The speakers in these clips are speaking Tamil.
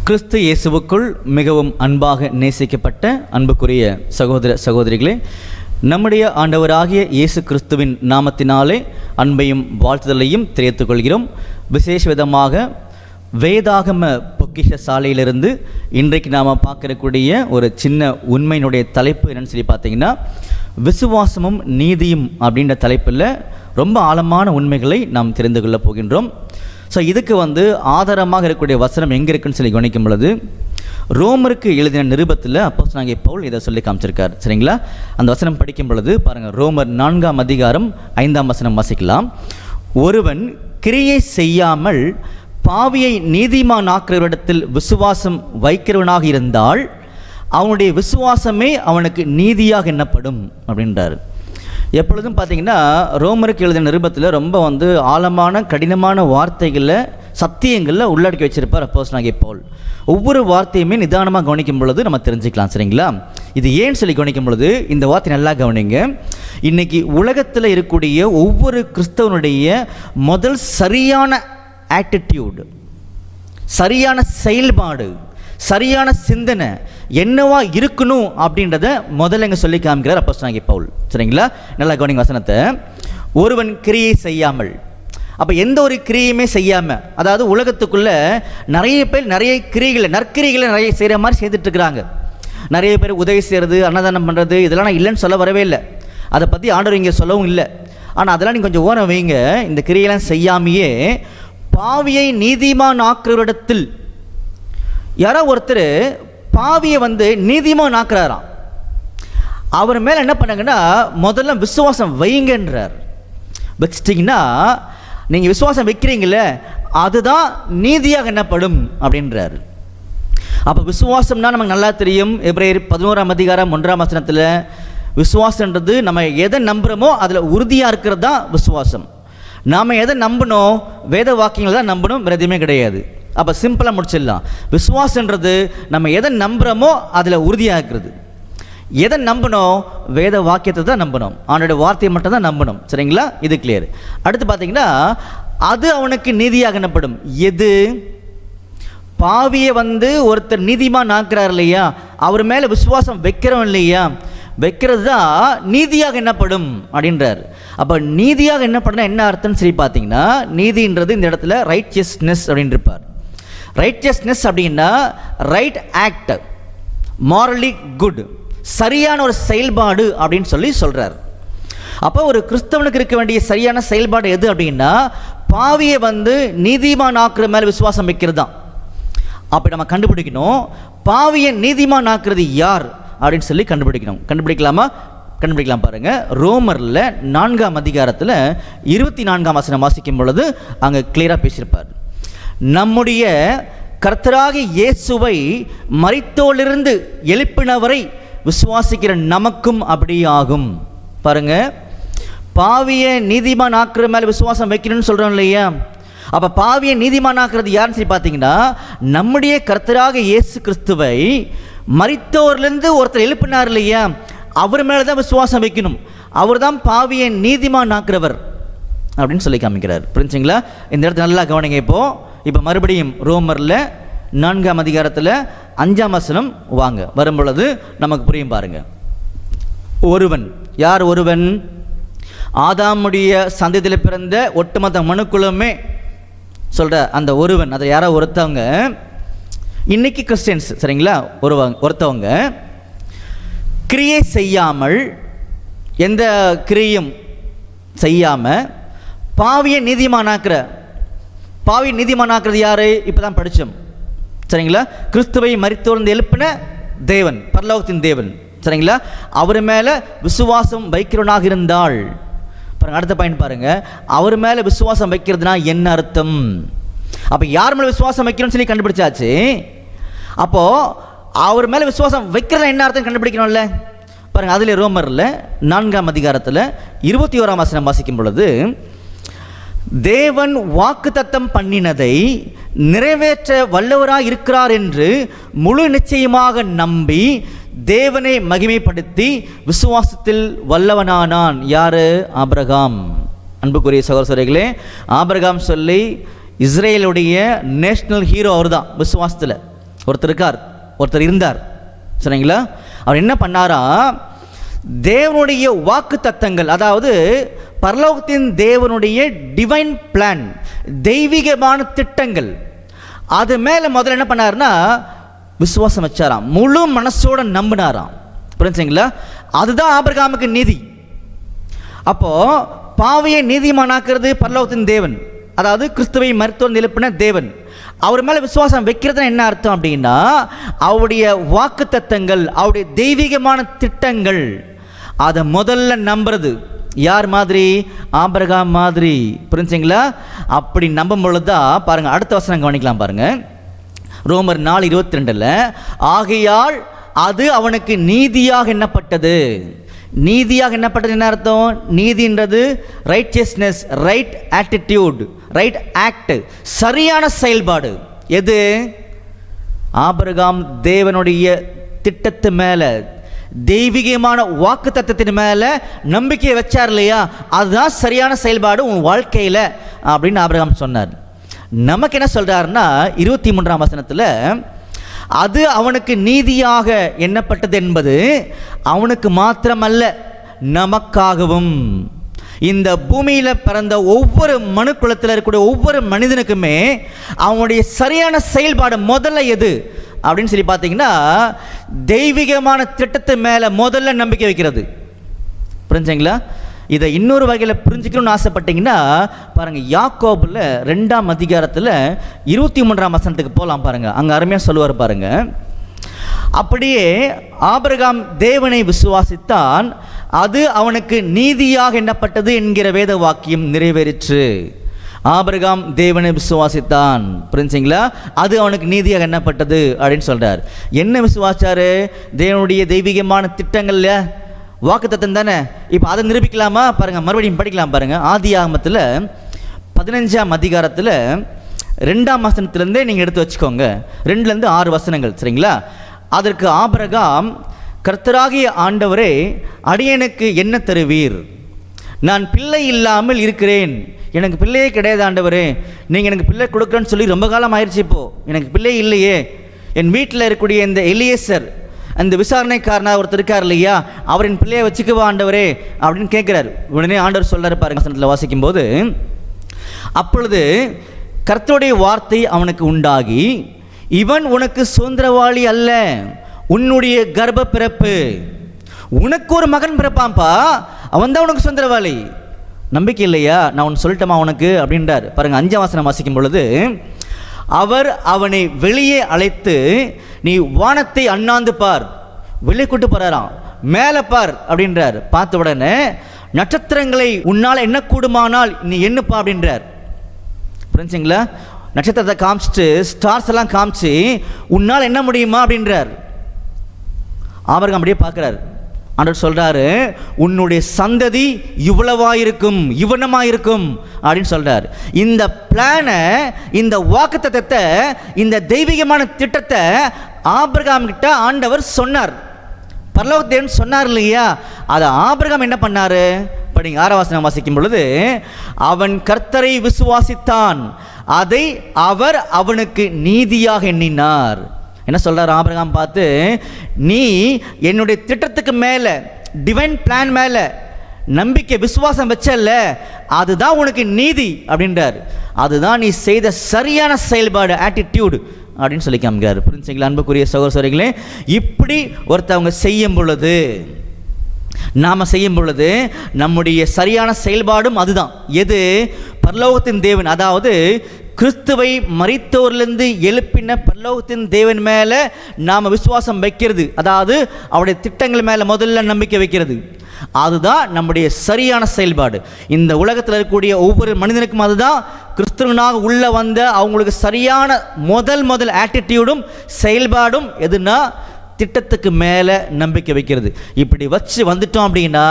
கிறிஸ்து இயேசுவுக்குள் மிகவும் அன்பாக நேசிக்கப்பட்ட அன்புக்குரிய சகோதர சகோதரிகளே, நம்முடைய ஆண்டவராகிய இயேசு கிறிஸ்துவின் நாமத்தினாலே அன்பையும் வாழ்த்துதலையும் தெரிவித்துக் கொள்கிறோம். விசேஷ விதமாக வேதாகம பொக்கிஷ சாலையிலிருந்து இன்றைக்கு நாம் பார்க்கக்கூடிய ஒரு சின்ன உண்மையினுடைய தலைப்பு என்னன்னு சொல்லி பார்த்தீங்கன்னா, விசுவாசமும் நீதியும் அப்படின்ற தலைப்பில் ரொம்ப ஆழமான உண்மைகளை நாம் தெரிந்து கொள்ளப் போகின்றோம். ஸோ இதுக்கு ஆதாரமாக இருக்கக்கூடிய வசனம் எங்கே இருக்குன்னு சொல்லி கவனிக்கும் பொழுது, ரோமருக்கு எழுதின நிருபத்தில் அப்போஸ்தலனாகிய பவுல் இதை சொல்லி காமிச்சிருக்கார். சரிங்களா? அந்த வசனம் படிக்கும் பொழுது பாருங்கள், ரோமர் 4 அதிகாரம் 5 வசனம் வாசிக்கலாம். ஒருவன் கிரியை செய்யாமல் பாவியை நீதிமானாக்குறவரிடத்தில் விசுவாசம் வைக்கிறவனாக இருந்தால் அவனுடைய விசுவாசமே அவனுக்கு நீதியாக எண்ணப்படும் அப்படின்றார். எப்பொழுதும் பார்த்தீங்கன்னா ரோமருக்கு எழுதின நிருபத்தில் ரொம்ப ஆழமான கடினமான வார்த்தைகளில் சத்தியங்களில் உள்ளடக்கி வச்சிருப்பார் அப்போஸ்தலனாகிய பவுல். ஒவ்வொரு வார்த்தையுமே நிதானமாக கவனிக்கும் பொழுது நம்ம தெரிஞ்சுக்கலாம். சரிங்களா? இது ஏன்னு சொல்லி கவனிக்கும் பொழுது இந்த வார்த்தை நல்லா கவனிங்க. இன்னைக்கு உலகத்தில் இருக்கக்கூடிய ஒவ்வொரு கிறிஸ்தவனுடைய முதல் சரியான ஆட்டிடியூடு, சரியான செயல்பாடு, சரியான சிந்தனை என்னவா இருக்கணும் அப்படின்றத முதல்ல இங்கே சொல்லி காமிக்கிறார் அப்போஸ்தலனாகிய பவுல். சரிங்களா? நல்லா கவனிங்க வசனத்தை. ஒருவன் கிரியை செய்யாமல், அப்போ எந்த ஒரு கிரியையுமே செய்யாமல், அதாவது உலகத்துக்குள்ள நிறைய பேர் நிறைய கிரியைகளை நற்கிரிகளை நிறைய செய்கிற மாதிரி செய்துட்டு இருக்கிறாங்க. நிறைய பேர் உதவி செய்கிறது, அன்னதானம் பண்ணுறது, இதெல்லாம் நான் இல்லைன்னு சொல்ல வரவே இல்லை. அதை பற்றி ஆண்டவர் இங்கே சொல்லவும் இல்லை. ஆனால் அதெல்லாம் நீங்கள் கொஞ்சம் ஓரம் வைங்க. இந்த கிரியெல்லாம் செய்யாமையே பாவியை நீதிமான் ஆக்குறவரிடத்தில், யாரோ ஒருத்தர் பாவியை நீதிமான் ஆக்குறாராம். அவர் மேலே என்ன பண்ணாங்கன்னா முதல்ல விசுவாசம் வைங்கன்றார். வச்சிட்டிங்கன்னா நீங்கள் விசுவாசம் வைக்கிறீங்களே அதுதான் நீதியாக எண்ணப்படும் அப்படின்றார். அப்போ விசுவாசம்னா நமக்கு நல்லா தெரியும். எபிரேயர் 11 அதிகாரம் 1 வசனத்தில் விசுவாசன்றது நம்ம எதை நம்புகிறோமோ அதில் உறுதியாக இருக்கிறது தான் விசுவாசம். நாம் எதை நம்பணும்? வேத வாக்கியங்கள் தான் நம்பணும், வேறு எதுவுமே கிடையாது. அப்போ சிம்பிளாக முடிச்சிடலாம். விசுவாசன்றது நம்ம எதை நம்புகிறோமோ அதில் உறுதியாக இருக்கிறது. எதை நம்பணும்? வேத வாக்கியத்தை தான் நம்பணும், அவனுடைய வார்த்தையை மட்டும் தான் நம்பணும். சரிங்களா? இது கிளியர். அடுத்து பார்த்தீங்கன்னா அது அவனுக்கு நீதியாக எண்ணப்படும். எது? பாவியை ஒருத்தர் நீதிமான் ஆக்குறார் இல்லையா, அவர் மேலே விசுவாசம் வைக்கிறோம் இல்லையா, வைக்கிறது தான் நீதியாக எண்ணப்படும் அப்படின்றார். அப்போ நீதியாக எண்ணப்படுனா என்ன அர்த்தம்னு சொல்லி பார்த்தீங்கன்னா, நீதின்றது இந்த இடத்துல ரைட்சியஸ்னஸ் அப்படின்னு இருப்பார். ரைட்சியஸ்னஸ் அப்படின்னா ரைட் ஆக்ட், மாரலி குட், சரியான ஒரு செயல்பாடு அப்படின்னு சொல்லி சொல்கிறார். அப்போ ஒரு கிறிஸ்தவனுக்கு இருக்க வேண்டிய சரியான செயல்பாடு எது அப்படின்னா, பாவியை நீதிமான் ஆக்குற மேலே விசுவாசம் வைக்கிறது தான். அப்போ நம்ம கண்டுபிடிக்கணும், பாவியை நீதிமான் ஆக்குறது யார் அப்படின்னு சொல்லி கண்டுபிடிக்கணும். கண்டுபிடிக்கலாமா? கண்டுபிடிக்கலாம். பாருங்க, ரோமரில் 4 அதிகாரத்தில் 24 வசனம் வாசிக்கும் பொழுது அங்கே கிளியராக பேசியிருப்பார். நம்முடைய கர்த்தராகிய இயேசுவை மரித்தோரிலிருந்து எழுப்பினவரை விசுவாசிக்கிற நமக்கும் அப்படி ஆகும். பாருங்க, பாவியை நீதிமான் ஆக்குற மேலே விசுவாசம் வைக்கணும்னு சொல்கிறோம் இல்லையா. அப்போ பாவியை நீதிமான் ஆக்குறது யாருன்னு சொல்லி பார்த்தீங்கன்னா, நம்முடைய கர்த்தராகிய இயேசு கிறிஸ்துவை மரித்தோரிலிருந்து ஒருத்தர் எழுப்பினார் இல்லையா, அவர் மேலே தான் விசுவாசம் வைக்கணும். அவர் தான் பாவியை நீதிமான் ஆக்குறவர் அப்படின்னு சொல்லி காமிக்கிறார். புரிஞ்சுங்களா? இந்த இடத்துல நல்லா கவனிங்க. இப்போ மறுபடியும் ரோமரில் 4 அதிகாரத்தில் 5 வசனம் வாங்க வரும்பொழுது நமக்கு புரியும். பாருங்க, ஒருவன், யார் ஒருவன்? ஆதாமுடைய சந்ததியில் பிறந்த ஒட்டுமொத்த மனுக்குலமே சொல்கிற அந்த ஒருவன். அதை யாரோ ஒருத்தவங்க இன்னைக்கு கிறிஸ்டியன்ஸ். சரிங்களா? ஒருத்தவங்க கிரியை செய்யாமல், எந்த கிரியும் செய்யாமல் பாவியை நீதிமானாக்குற, பாவியை நீதிமானாக்குறது யார்? இப்போ தான் படித்தோம். சரிங்களா? கிறிஸ்துவை மரித்தோர்ந்து எழுப்பின தேவன், பரலோகத்தின் தேவன். சரிங்களா? அவர் மேலே விசுவாசம் வைக்கிறவனாக இருந்தால், பாருங்க அடுத்த பாயிண்ட் பாருங்க, அவர் மேலே விசுவாசம் வைக்கிறதுனா என்ன அர்த்தம்? அப்போ யார் மேலே விசுவாசம் வைக்கிறோம்னு சொல்லி கண்டுபிடிச்சாச்சு. அப்போது அவர் மேலே விசுவாசம் வைக்கிறதா என்ன அர்த்தம் கண்டுபிடிக்கணும்ல. பாருங்கள், அதில் ரோமரில் 4 அதிகாரத்தில் 21 வசனம் வாசிக்கும் பொழுது, தேவன் வாக்குத்தத்தம் பண்ணினதை நிறைவேற்ற வல்லவராக இருக்கிறார் என்று முழு நிச்சயமாக நம்பி தேவனை மகிமைப்படுத்தி விசுவாசத்தில் வல்லவனானான். யாரு? ஆபிரகாம். அன்புக்குரிய சகோதரர்களே, ஆபிரகாம் சொல்லி இஸ்ரேலுடைய நேஷ்னல் ஹீரோ அவர் தான் விசுவாசத்தில். ஒருத்தர் இருந்தார், சரிங்களா? அவர் என்ன பண்ணாரா, தேவனுடைய வாக்கு தத்தங்கள், அதாவது பரலோகத்தின் தேவனுடைய டிவைன் பிளான், தெய்வீகமான திட்டங்கள், அது மேலே முதல்ல என்ன பண்ணாருன்னா விசுவாசம் வச்சாராம், முழு மனசோட நம்பினாராம். புரிஞ்சுங்களா? அதுதான் ஆபிரகாமுக்கு நீதி. அப்போ பாவியை நீதிமானாக்குறது பரலோகத்தின் தேவன், அதாவது கிறிஸ்துவை மருத்துவம் எழுப்பின தேவன். அவர் மேலே விசுவாசம் வைக்கிறது என்ன அர்த்தம் அப்படின்னா, அவருடைய வாக்கு தத்தங்கள், அவருடைய தெய்வீகமான திட்டங்கள், அதை முதல்ல நம்புறது. யார் மாதிரி? ஆபிரகாம் மாதிரி. புரிஞ்சுங்களா? அப்படி நம்பும் பொழுதுதான் பாருங்க, அடுத்த வசனம் கவனிக்கலாம் பாருங்க. ரோமர் 4:22, ஆகையால் அது அவனுக்கு நீதியாக எண்ணப்பட்டது. நீதியாக எண்ணப்பட்டது என்ன அர்த்தம்? நீதின்றது righteousness, right attitude, right act, சரியான செயல்பாடு. எது? ஆபிரகாம் தேவனுடைய திட்டத்து மேலே, தெய்வீகமான வாக்கு தத்தத்தின் மேலே நம்பிக்கையை வச்சார் இல்லையா, அதுதான் சரியான செயல்பாடு உன் வாழ்க்கையில் அப்படின்னு ஆபிரகாம் சொன்னார். நமக்கு என்ன சொல்கிறாருன்னா 23ஆம் வசனத்தில், அது அவனுக்கு நீதியாக எண்ணப்பட்டது என்பது அவனுக்கு மாத்திரமல்ல, நமக்காகவும். இந்த பூமியில் பிறந்த ஒவ்வொரு மனு குலத்தில் இருக்கக்கூடிய ஒவ்வொரு மனிதனுக்குமே அவனுடைய சரியான செயல்பாடு முதல்ல எது அப்படின்னு சொல்லி பார்த்தீங்கன்னா, தெய்வீகமான திட்டத்து மேலே முதல்ல நம்பிக்கை வைக்கிறது. புரிஞ்சுங்களா? இதை இன்னொரு வகையில் புரிஞ்சுக்கணும்னு ஆசைப்பட்டீங்கன்னா பாருங்கள், யாக்கோபில் 2ஆம் அதிகாரத்தில் 23ஆம் வசனத்துக்கு போகலாம் பாருங்கள். அங்கே அருமையாக சொல்லுவார் பாருங்கள். அப்படியே ஆபிரகாம் தேவனை விசுவாசித்தான், அது அவனுக்கு நீதியாக எண்ணப்பட்டது என்கிற வேத வாக்கியம் நிறைவேறிற்று. ஆபிரகாம் தேவனை விசுவாசித்தான். புரிஞ்சுங்களா? அது அவனுக்கு நீதியாக எண்ணப்பட்டது அப்படின்னு சொல்கிறார். என்ன விசுவாசாரு? தேவனுடைய தெய்வீகமான திட்டங்கள்ல வாக்கு தத்தம் தானே. இப்போ அதை நிரூபிக்கலாமா பாருங்கள், மறுபடியும் படிக்கலாம் பாருங்கள். ஆதியாகமத்தில் 15ஆம் அதிகாரத்தில் 2ஆம் வசனத்திலேருந்தே நீங்கள் எடுத்து வச்சுக்கோங்க. 2லேருந்து 6 வசனங்கள், சரிங்களா? அதற்கு ஆபிரகாம், கர்த்தராகிய ஆண்டவரே, அடியனுக்கு என்ன தருவீர்? நான் பிள்ளை இல்லாமல் இருக்கிறேன், எனக்கு பிள்ளையே கிடையாது ஆண்டவரே, நீங்கள் எனக்கு பிள்ளை கொடுக்குறேன்னு சொல்லி ரொம்ப காலம் ஆயிடுச்சு, இப்போது எனக்கு பிள்ளை இல்லையே. என் வீட்டில் இருக்கக்கூடிய இந்த எலியேசர், அந்த விசாரணைக்காரனாக ஒருத்தர் இருக்கார் இல்லையா, அவரின் பிள்ளையை வச்சுக்குவா ஆண்டவரே அப்படின்னு கேட்குறாரு. உடனே ஆண்டவர் சொல்கிறார் பாருங்க, வசனத்தில் வாசிக்கும்போது, அப்பொழுது கர்த்தருடைய வார்த்தை அவனுக்கு உண்டாகி, இவன் உனக்கு சுதந்திரவாளி அல்ல, உன்னுடைய கர்ப்ப பிறப்பு, உனக்கு ஒரு மகன் பிறப்பான்பா, அவன் தான் உனக்கு சுதந்திரவாளி. நம்பிக்கை இல்லையா? நான் உன் சொல்லட்டமா உனக்கு அப்படின்றார் பாருங்க. 5ஆம் வசனம் வாசிக்கும் பொழுது, அவர் அவனை வெளியே அழைத்து, நீ வானத்தை அண்ணாந்து பார், வெளியே கூட்டு போறாராம், மேலே பார் அப்படின்றார். பார்த்த உடனே, நட்சத்திரங்களை உன்னால் என்ன கூடுமானால் நீ எண்ணுப்பா அப்படின்றார். புரிஞ்சுங்களா? நட்சத்திரத்தை காமிச்சிட்டு, ஸ்டார்ஸ் எல்லாம் காமிச்சு, உன்னால் என்ன முடியுமா அப்படின்றார். ஆபிரகாம் அப்படியே பார்க்குறார். ஆண்டவர் சொல்கிறாரு, உன்னுடைய சந்ததி இவ்வளவாயிருக்கும், இவ்வளமாயிருக்கும் அப்படின்னு சொல்கிறார். இந்த பிளானை, இந்த வாக்குத்தத்தத்தை, இந்த தெய்வீகமான திட்டத்தை ஆபிரகாம் கிட்ட ஆண்டவர் சொன்னார். பரலோக தேவன் சொன்னார் இல்லையா, அதை ஆபிரகாம் என்ன பண்ணார்? படிங்க. 6ஆம் வசனம் வாசிக்கும் பொழுது, அவன் கர்த்தரை விசுவாசித்தான், அதை அவர் அவனுக்கு நீதியாக எண்ணினார். என்ன சொல்கிறார் ஆபிரகாம் பார்த்து? நீ என்னுடைய திட்டத்துக்கு மேலே, டிவைன் பிளான் மேலே நம்பிக்கை விசுவாசம் வச்சல்ல, அதுதான் உனக்கு நீதி அப்படின்றார். அதுதான் நீ செய்த சரியான செயல்பாடு, ஆட்டிடியூடு அப்படின்னு சொல்லி காமிக்கிறார். புரிஞ்சுங்களா அன்புக்குரிய சகோதரர்களே? இப்படி ஒருத்தவங்க செய்யும் பொழுது, நாம் செய்யும் பொழுது நம்முடைய சரியான செயல்பாடும் அதுதான். எது? பரலோகத்தின் தேவன், அதாவது கிறிஸ்துவை மரித்தோரிலிருந்து எழுப்பின பரலோகத்தின் தேவன் மேலே நாம் விசுவாசம் வைக்கிறது, அதாவது அவருடைய திட்டங்கள் மேலே முதல்ல நம்பிக்கை வைக்கிறது, அதுதான் நம்முடைய சரியான செயல்பாடு. இந்த உலகத்தில் இருக்கக்கூடிய ஒவ்வொரு மனிதனுக்கும் அதுதான் கிறிஸ்துவனாக உள்ள வந்த அவங்களுக்கு சரியான முதல் ஆட்டிடியூடும் செயல்பாடும் எதுனா திட்டத்துக்கு மேலே நம்பிக்கை வைக்கிறது. இப்படி வச்சு வந்துட்டோம் அப்படின்னா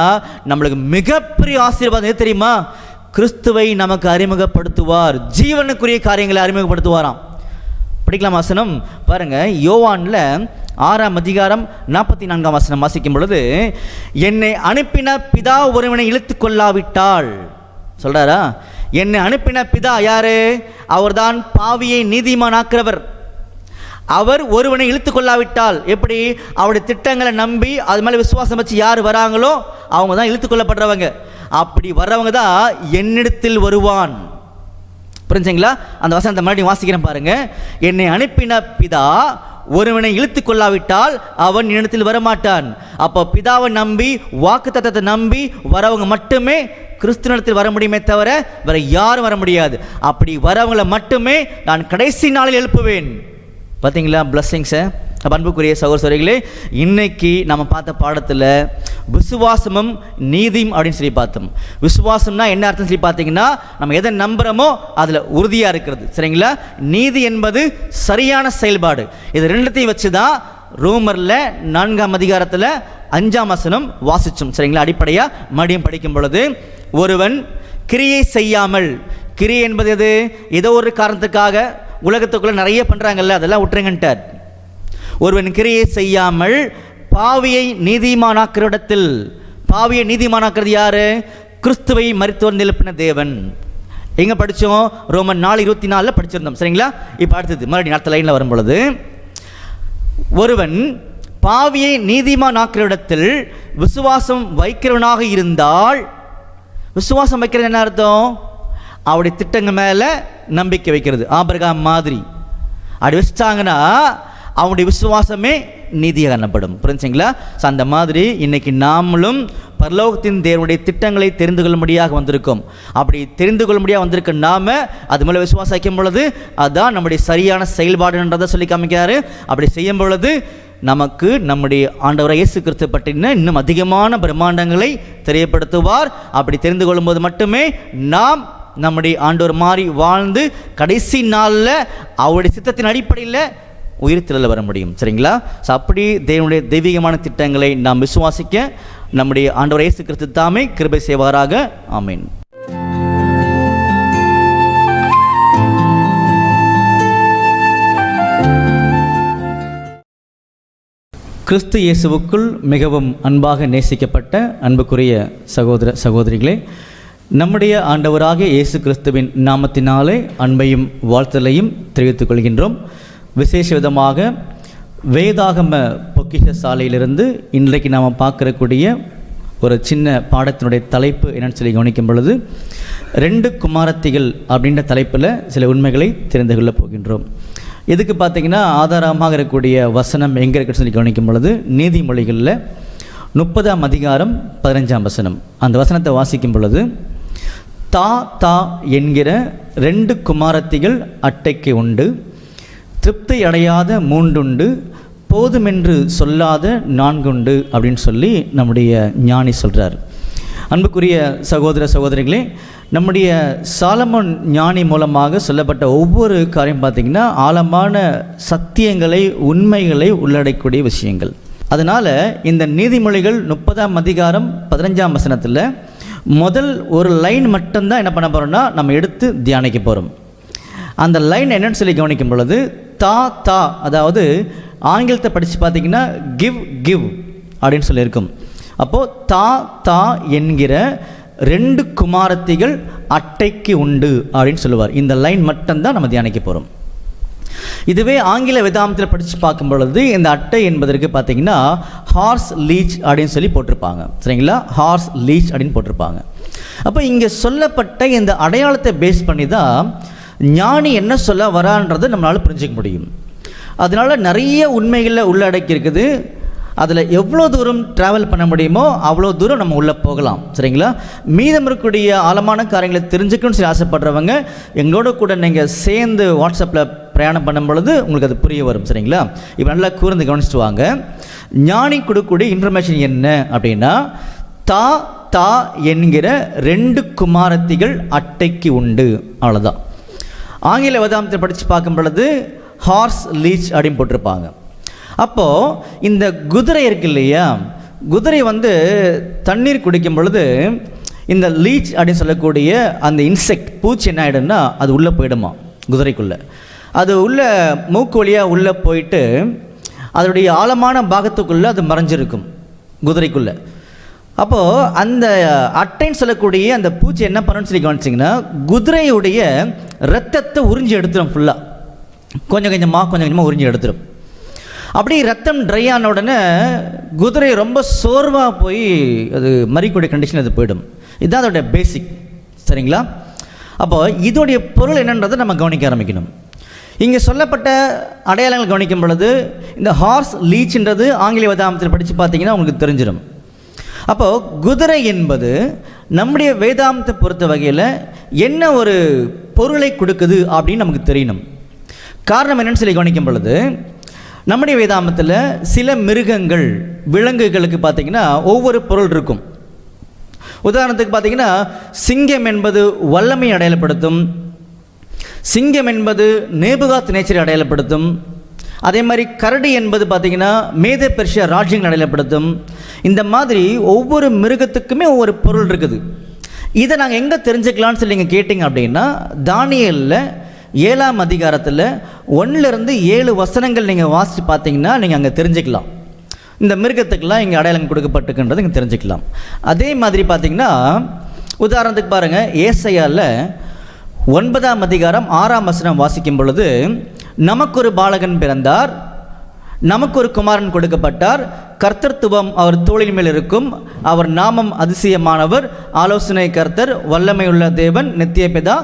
நம்மளுக்கு மிகப்பெரிய ஆசீர்வாதம் எது தெரியுமா? கிறிஸ்துவை நமக்கு அறிமுகப்படுத்துவார், ஜீவனுக்குரிய காரியங்களை அறிமுகப்படுத்துவாராம். படிக்கலாம் வசனம் பாருங்க. யோவானில் 6ஆம் அதிகாரம் 44ஆம் வசனம் வாசிக்கும் பொழுது, என்னை அனுப்பின பிதா ஒருவனை இழுத்து கொள்ளாவிட்டால், சொல்றாரா, என்னை அனுப்பின பிதா யாரு? அவர்தான் பாவியை நீதிமானாக்குறவர். அவர் ஒருவனை இழுத்து கொள்ளாவிட்டால் எப்படி? அவருடைய திட்டங்களை நம்பி அது மேலே விசுவாசம் வச்சு யார் வராங்களோ அவங்க தான் இழுத்து கொள்ளப்படுறவங்க. அப்படி வர்றவங்க தான் என்னிடத்தில் வருவான். புரிஞ்சுங்களா? அந்த வசனத்தை மறுபடியும் வாசிக்கிறேன் பாருங்க. என்னை அனுப்பின பிதா ஒருவனை இழுத்து கொள்ளாவிட்டால் அவன் என்னிடத்தில் வரமாட்டான். அப்போ பிதாவை நம்பி வாக்குத்தத்தத்தை நம்பி வரவங்க மட்டுமே கிறிஸ்துவனிடத்தில் வர முடியுமே தவிர வேற யாரும் வர முடியாது. அப்படி வரவங்களை மட்டுமே நான் கடைசி நாளில் எழுப்புவேன். பார்த்தீங்களா பிளஸ்ஸிங்ஸை? அன்புக்குரிய சகோதரர்களே, இன்னைக்கு நம்ம பார்த்த பாடத்தில் விசுவாசமும் நீதியும் அப்படின்னு சொல்லி பார்த்தோம். விசுவாசம்னா என்ன அர்த்தம் சொல்லி பார்த்தீங்கன்னா, நம்ம எதை நம்புகிறோமோ அதில் உறுதியாக இருக்கிறது. சரிங்களா? நீதி என்பது சரியான செயல்பாடு. இது ரெண்டுத்தையும் வச்சு தான் ரோமரில் 4ஆம் அதிகாரத்தில் 5ஆம் வசனம் வாசித்தோம். சரிங்களா? அடிப்படையாக மறுபடியும் படிக்கும் பொழுது, ஒருவன் கிரியை செய்யாமல், கிரியை என்பது எது? ஏதோ ஒரு காரணத்துக்காக உலகத்துக்குள்ளே நிறைய பண்ணுறாங்கல்ல, அதெல்லாம் விட்டுருங்கன்ட்டார். ஒருவன் கிரியை செய்யாமல் பாவியை நீதிமானாக்குற இடத்தில், பாவியை நீதிமானாக்குறது யாரு? கிறிஸ்துவை மரித்தோர் எழுப்பின தேவன். எங்கே படித்தோம்? ரோமன் 4:24 படிச்சிருந்தோம். சரிங்களா? இப்போ அடுத்தது மறுபடியும் அடுத்த லைனில் வரும் பொழுது, ஒருவன் பாவியை நீதிமானாக்குற இடத்தில் விசுவாசம் வைக்கிறவனாக இருந்தால், விசுவாசம் வைக்கிறது என்ன அர்த்தம்? அவருடைய திட்டங்கள் மேலே நம்பிக்கை வைக்கிறது. ஆபிரகாம் மாதிரி அப்படி வச்சுட்டாங்கன்னா அவனுடைய விசுவாசமே நீதியாக எண்ணப்படும். புரிஞ்சுங்களா? ஸோ அந்த மாதிரி இன்னைக்கு நாமளும் பரலோகத்தின் தேவனுடைய திட்டங்களை தெரிந்து கொள்ளும்படியாக வந்திருக்கோம். அப்படி தெரிந்து கொள்ளும்படியாக வந்திருக்க நாம அது மேலே விசுவாசம் வைக்கும் பொழுது அதுதான் நம்முடைய சரியான செயல்பாடுன்றதை சொல்லி காமிக்கிறாரு. அப்படி செய்யும் பொழுது நமக்கு நம்முடைய ஆண்டவரை இயேசு கிறிஸ்து பற்றின இன்னும் அதிகமான பிரம்மாண்டங்களை தெரியப்படுத்துவார். அப்படி தெரிந்து கொள்ளும்போது மட்டுமே நாம் நம்முடைய ஆண்டவர் மாதிரி வாழ்ந்து கடைசி நாளில் அவருடைய சித்தத்தின் அடிப்படையில் உயிர்த்தெழுதல் வர முடியும். சரிங்களா? ஸோ அப்படி தேவனுடைய தெய்வீகமான திட்டங்களை நாம் விசுவாசிக்க நம்முடைய ஆண்டவர் இயேசு கிறிஸ்து தாமே கிருபை செய்வாராக. ஆமென். கிறிஸ்து இயேசுவுக்குள் மிகவும் அன்பாக நேசிக்கப்பட்ட அன்புக்குரிய சகோதர சகோதரிகளே, நம்முடைய ஆண்டவராகிய இயேசு கிறிஸ்துவின் நாமத்தினாலே அன்பையும் வாழ்த்தலையும் தெரிவித்துக் கொள்கின்றோம். விசேஷ விதமாக வேதாகம பொக்கிஷ சாலையிலிருந்து இன்றைக்கு நாம் பார்க்கக்கூடிய ஒரு சின்ன பாடத்தினுடைய தலைப்பு என்னன்னு சொல்லி கவனிக்கும் பொழுது, 2 குமாரத்திகள் அப்படின்ற தலைப்பில் சில உண்மைகளை தெரிந்து கொள்ளப் போகின்றோம். இதுக்கு பார்த்தீங்கன்னா ஆதாரமாக இருக்கக்கூடிய வசனம் எங்கே இருக்குன்னு சொல்லி கவனிக்கும் பொழுது, நீதிமொழிகளில் 30ஆம் அதிகாரம் 15ஆம் வசனம். அந்த வசனத்தை வாசிக்கும் பொழுது, தா தா என்கிற 2 குமாரத்திகள் அட்டைக்கு உண்டு, திருப்தி அடையாத 3 உண்டு, போதுமென்று சொல்லாத 4 உண்டு அப்படின்னு சொல்லி நம்முடைய ஞானி சொல்கிறார். அன்புக்குரிய சகோதர சகோதரிகளே, நம்முடைய சாலமோன் ஞானி மூலமாக சொல்லப்பட்ட ஒவ்வொரு காரியம் பார்த்திங்கன்னா ஆழமான சத்தியங்களை உண்மைகளை உள்ளடக்கக்கூடிய விஷயங்கள். அதனால் இந்த நீதிமொழிகள் 30ஆம் அதிகாரம் 15ஆம் வசனத்தில் முதல் ஒரு லைன் மட்டும்தான் என்ன பண்ண போகிறோம்னா நம்ம எடுத்து தியானிக்க போகிறோம். அந்த லைன் என்னன்னு சொல்லி கவனிக்கும் பொழுது, தா தா, அதாவது ஆங்கிலத்தை படித்து பார்த்திங்கன்னா கிவ் கிவ் அப்படின்னு சொல்லியிருக்கும். அப்போது தா தா என்கிற 2 குமாரத்திகள் அட்டைக்கு உண்டு அப்படின்னு சொல்லுவார். இந்த லைன் மட்டும்தான் நம்ம தியானிக்க போகிறோம். இதுவே ஆங்கில வேதாகமத்தில் படித்து பார்க்கும் பொழுது இந்த அட்டை என்பதற்கு பார்த்திங்கன்னா ஹார்ஸ் லீச் அப்படின்னு சொல்லி போட்டிருப்பாங்க. சரிங்களா? ஹார்ஸ் லீச் அப்படின்னு போட்டிருப்பாங்க. அப்போ இங்கே சொல்லப்பட்ட இந்த அடையாளத்தை பேஸ் பண்ணி தான் ஞானி என்ன சொல்ல வரான்றதை நம்மளால் புரிஞ்சிக்க முடியும். அதனால் நிறைய உண்மைகளில் உள்ளடக்கி இருக்குது. அதில் எவ்வளோ தூரம் ட்ராவல் பண்ண முடியுமோ அவ்வளோ தூரம் நம்ம உள்ளே போகலாம். சரிங்களா? மீதம் இருக்கக்கூடிய ஆழமான காரியங்களை தெரிஞ்சுக்கணும்னு சொல்லி ஆசைப்படுறவங்க எங்களோட கூட நீங்கள் சேர்ந்து வாட்ஸ்அப்பில் பிரயாணம் பண்ணும் பொழுது உங்களுக்கு அது புரிய வரும். சரிங்களா? இப்போ நல்லா கூர்ந்து கவனிச்சுட்டு வாங்க. ஞானி கொடுக்கக்கூடிய இன்ஃபர்மேஷன் என்ன அப்படின்னா, தா தா என்கிற 2 குமாரத்திகள் அட்டைக்கு உண்டு, அவ்வளோதான். ஆங்கில வேதாகமத்தை படித்து பார்க்கும் பொழுது ஹார்ஸ் லீச் அப்படின்னு போட்டிருப்பாங்க. அப்போது இந்த குதிரை இருக்கு இல்லையா, குதிரை தண்ணீர் குடிக்கும் பொழுது இந்த லீச் அப்படின்னு சொல்லக்கூடிய அந்த இன்செக்ட் பூச்சி என்ன ஆகிடும்னா அது உள்ளே போயிடுமா குதிரைக்குள்ளே. அது உள்ளே மூக்கு வழியாக உள்ளே போயிட்டு அதனுடைய ஆழமான பாகத்துக்குள்ளே அது மறைஞ்சிருக்கும் குதிரைக்குள்ளே. அப்போது அந்த அட்டைன்னு சொல்லக்கூடிய அந்த பூச்சி என்ன பண்ணுன்னு சொல்லி கவனிச்சிங்கன்னா குதிரையுடைய ரத்தத்தை உறிஞ்சி எடுத்துடும் ஃபுல்லாக. கொஞ்சம் கொஞ்சமாக உறிஞ்சி எடுத்துடும். அப்படி ரத்தம் ட்ரை ஆன உடனே குதிரை ரொம்ப சோர்வாக போய் அது மறிக்கூடிய கண்டிஷன் அது போயிடும். இதுதான் அதோடைய பேசிக். சரிங்களா? அப்போ இதோடைய பொருள் என்னன்றதை நம்ம கவனிக்க ஆரம்பிக்கணும். இங்கே சொல்லப்பட்ட அடையாளங்கள் கவனிக்கும் பொழுது இந்த ஹார்ஸ் லீச்ன்றது ஆங்கில வேதாகமத்தில் படித்து பார்த்தீங்கன்னா உங்களுக்கு தெரிஞ்சிடும். அப்போது குதிரை என்பது நம்முடைய வேதாகமத்தை பொறுத்த வகையில் என்ன ஒரு பொருளை கொடுக்குது அப்படின்னு நமக்கு தெரியணும். காரணம் என்னன்னு சொல்லி கவனிக்கும் பொழுது நம்முடைய வேதாகமத்தில் சில மிருகங்கள், விலங்குகளுக்கு பார்த்திங்கன்னா ஒவ்வொரு பொருள் இருக்கும். உதாரணத்துக்கு பார்த்திங்கன்னா சிங்கம் என்பது வல்லமை அடையாளப்படுத்தும், சிங்கம் என்பது நேபுகாத் நேச்சரை அடையாளப்படுத்தும். அதே மாதிரி கரடி என்பது பார்த்திங்கன்னா மேத பெர்ஷியா ராஜ்யங்கள் அடையாளப்படுத்தும். இந்த மாதிரி ஒவ்வொரு மிருகத்துக்குமே ஒவ்வொரு பொருள் இருக்குது. இதை நாங்கள் எங்கே தெரிஞ்சுக்கலான்னு சொல்லி நீங்கள் கேட்டிங்க அப்படின்னா தானியேலில் 7ஆம் அதிகாரத்தில் 1-7 வசனங்கள் நீங்கள் வாசித்து பார்த்தீங்கன்னா நீங்கள் அங்கே தெரிஞ்சுக்கலாம். இந்த மிருகத்துக்கெல்லாம் இங்கே அடையாளம் கொடுக்கப்பட்டிருக்கின்றது இங்கே தெரிஞ்சுக்கலாம். அதே மாதிரி பார்த்திங்கன்னா உதாரணத்துக்கு பாருங்கள், ஏசாயாவில் 9ஆம் அதிகாரம் 6ஆம் வசனம் வாசிக்கும் பொழுது, நமக்கு ஒரு பாலகன் பிறந்தார், நமக்கு ஒரு குமாரன் கொடுக்கப்பட்டார், கர்த்தத்துவம் அவர் தோளின் மேல் இருக்கும், அவர் நாமம் அதிசயமானவர், ஆலோசனை கர்த்தர், வல்லமையுள்ள தேவன், நித்திய பிதா,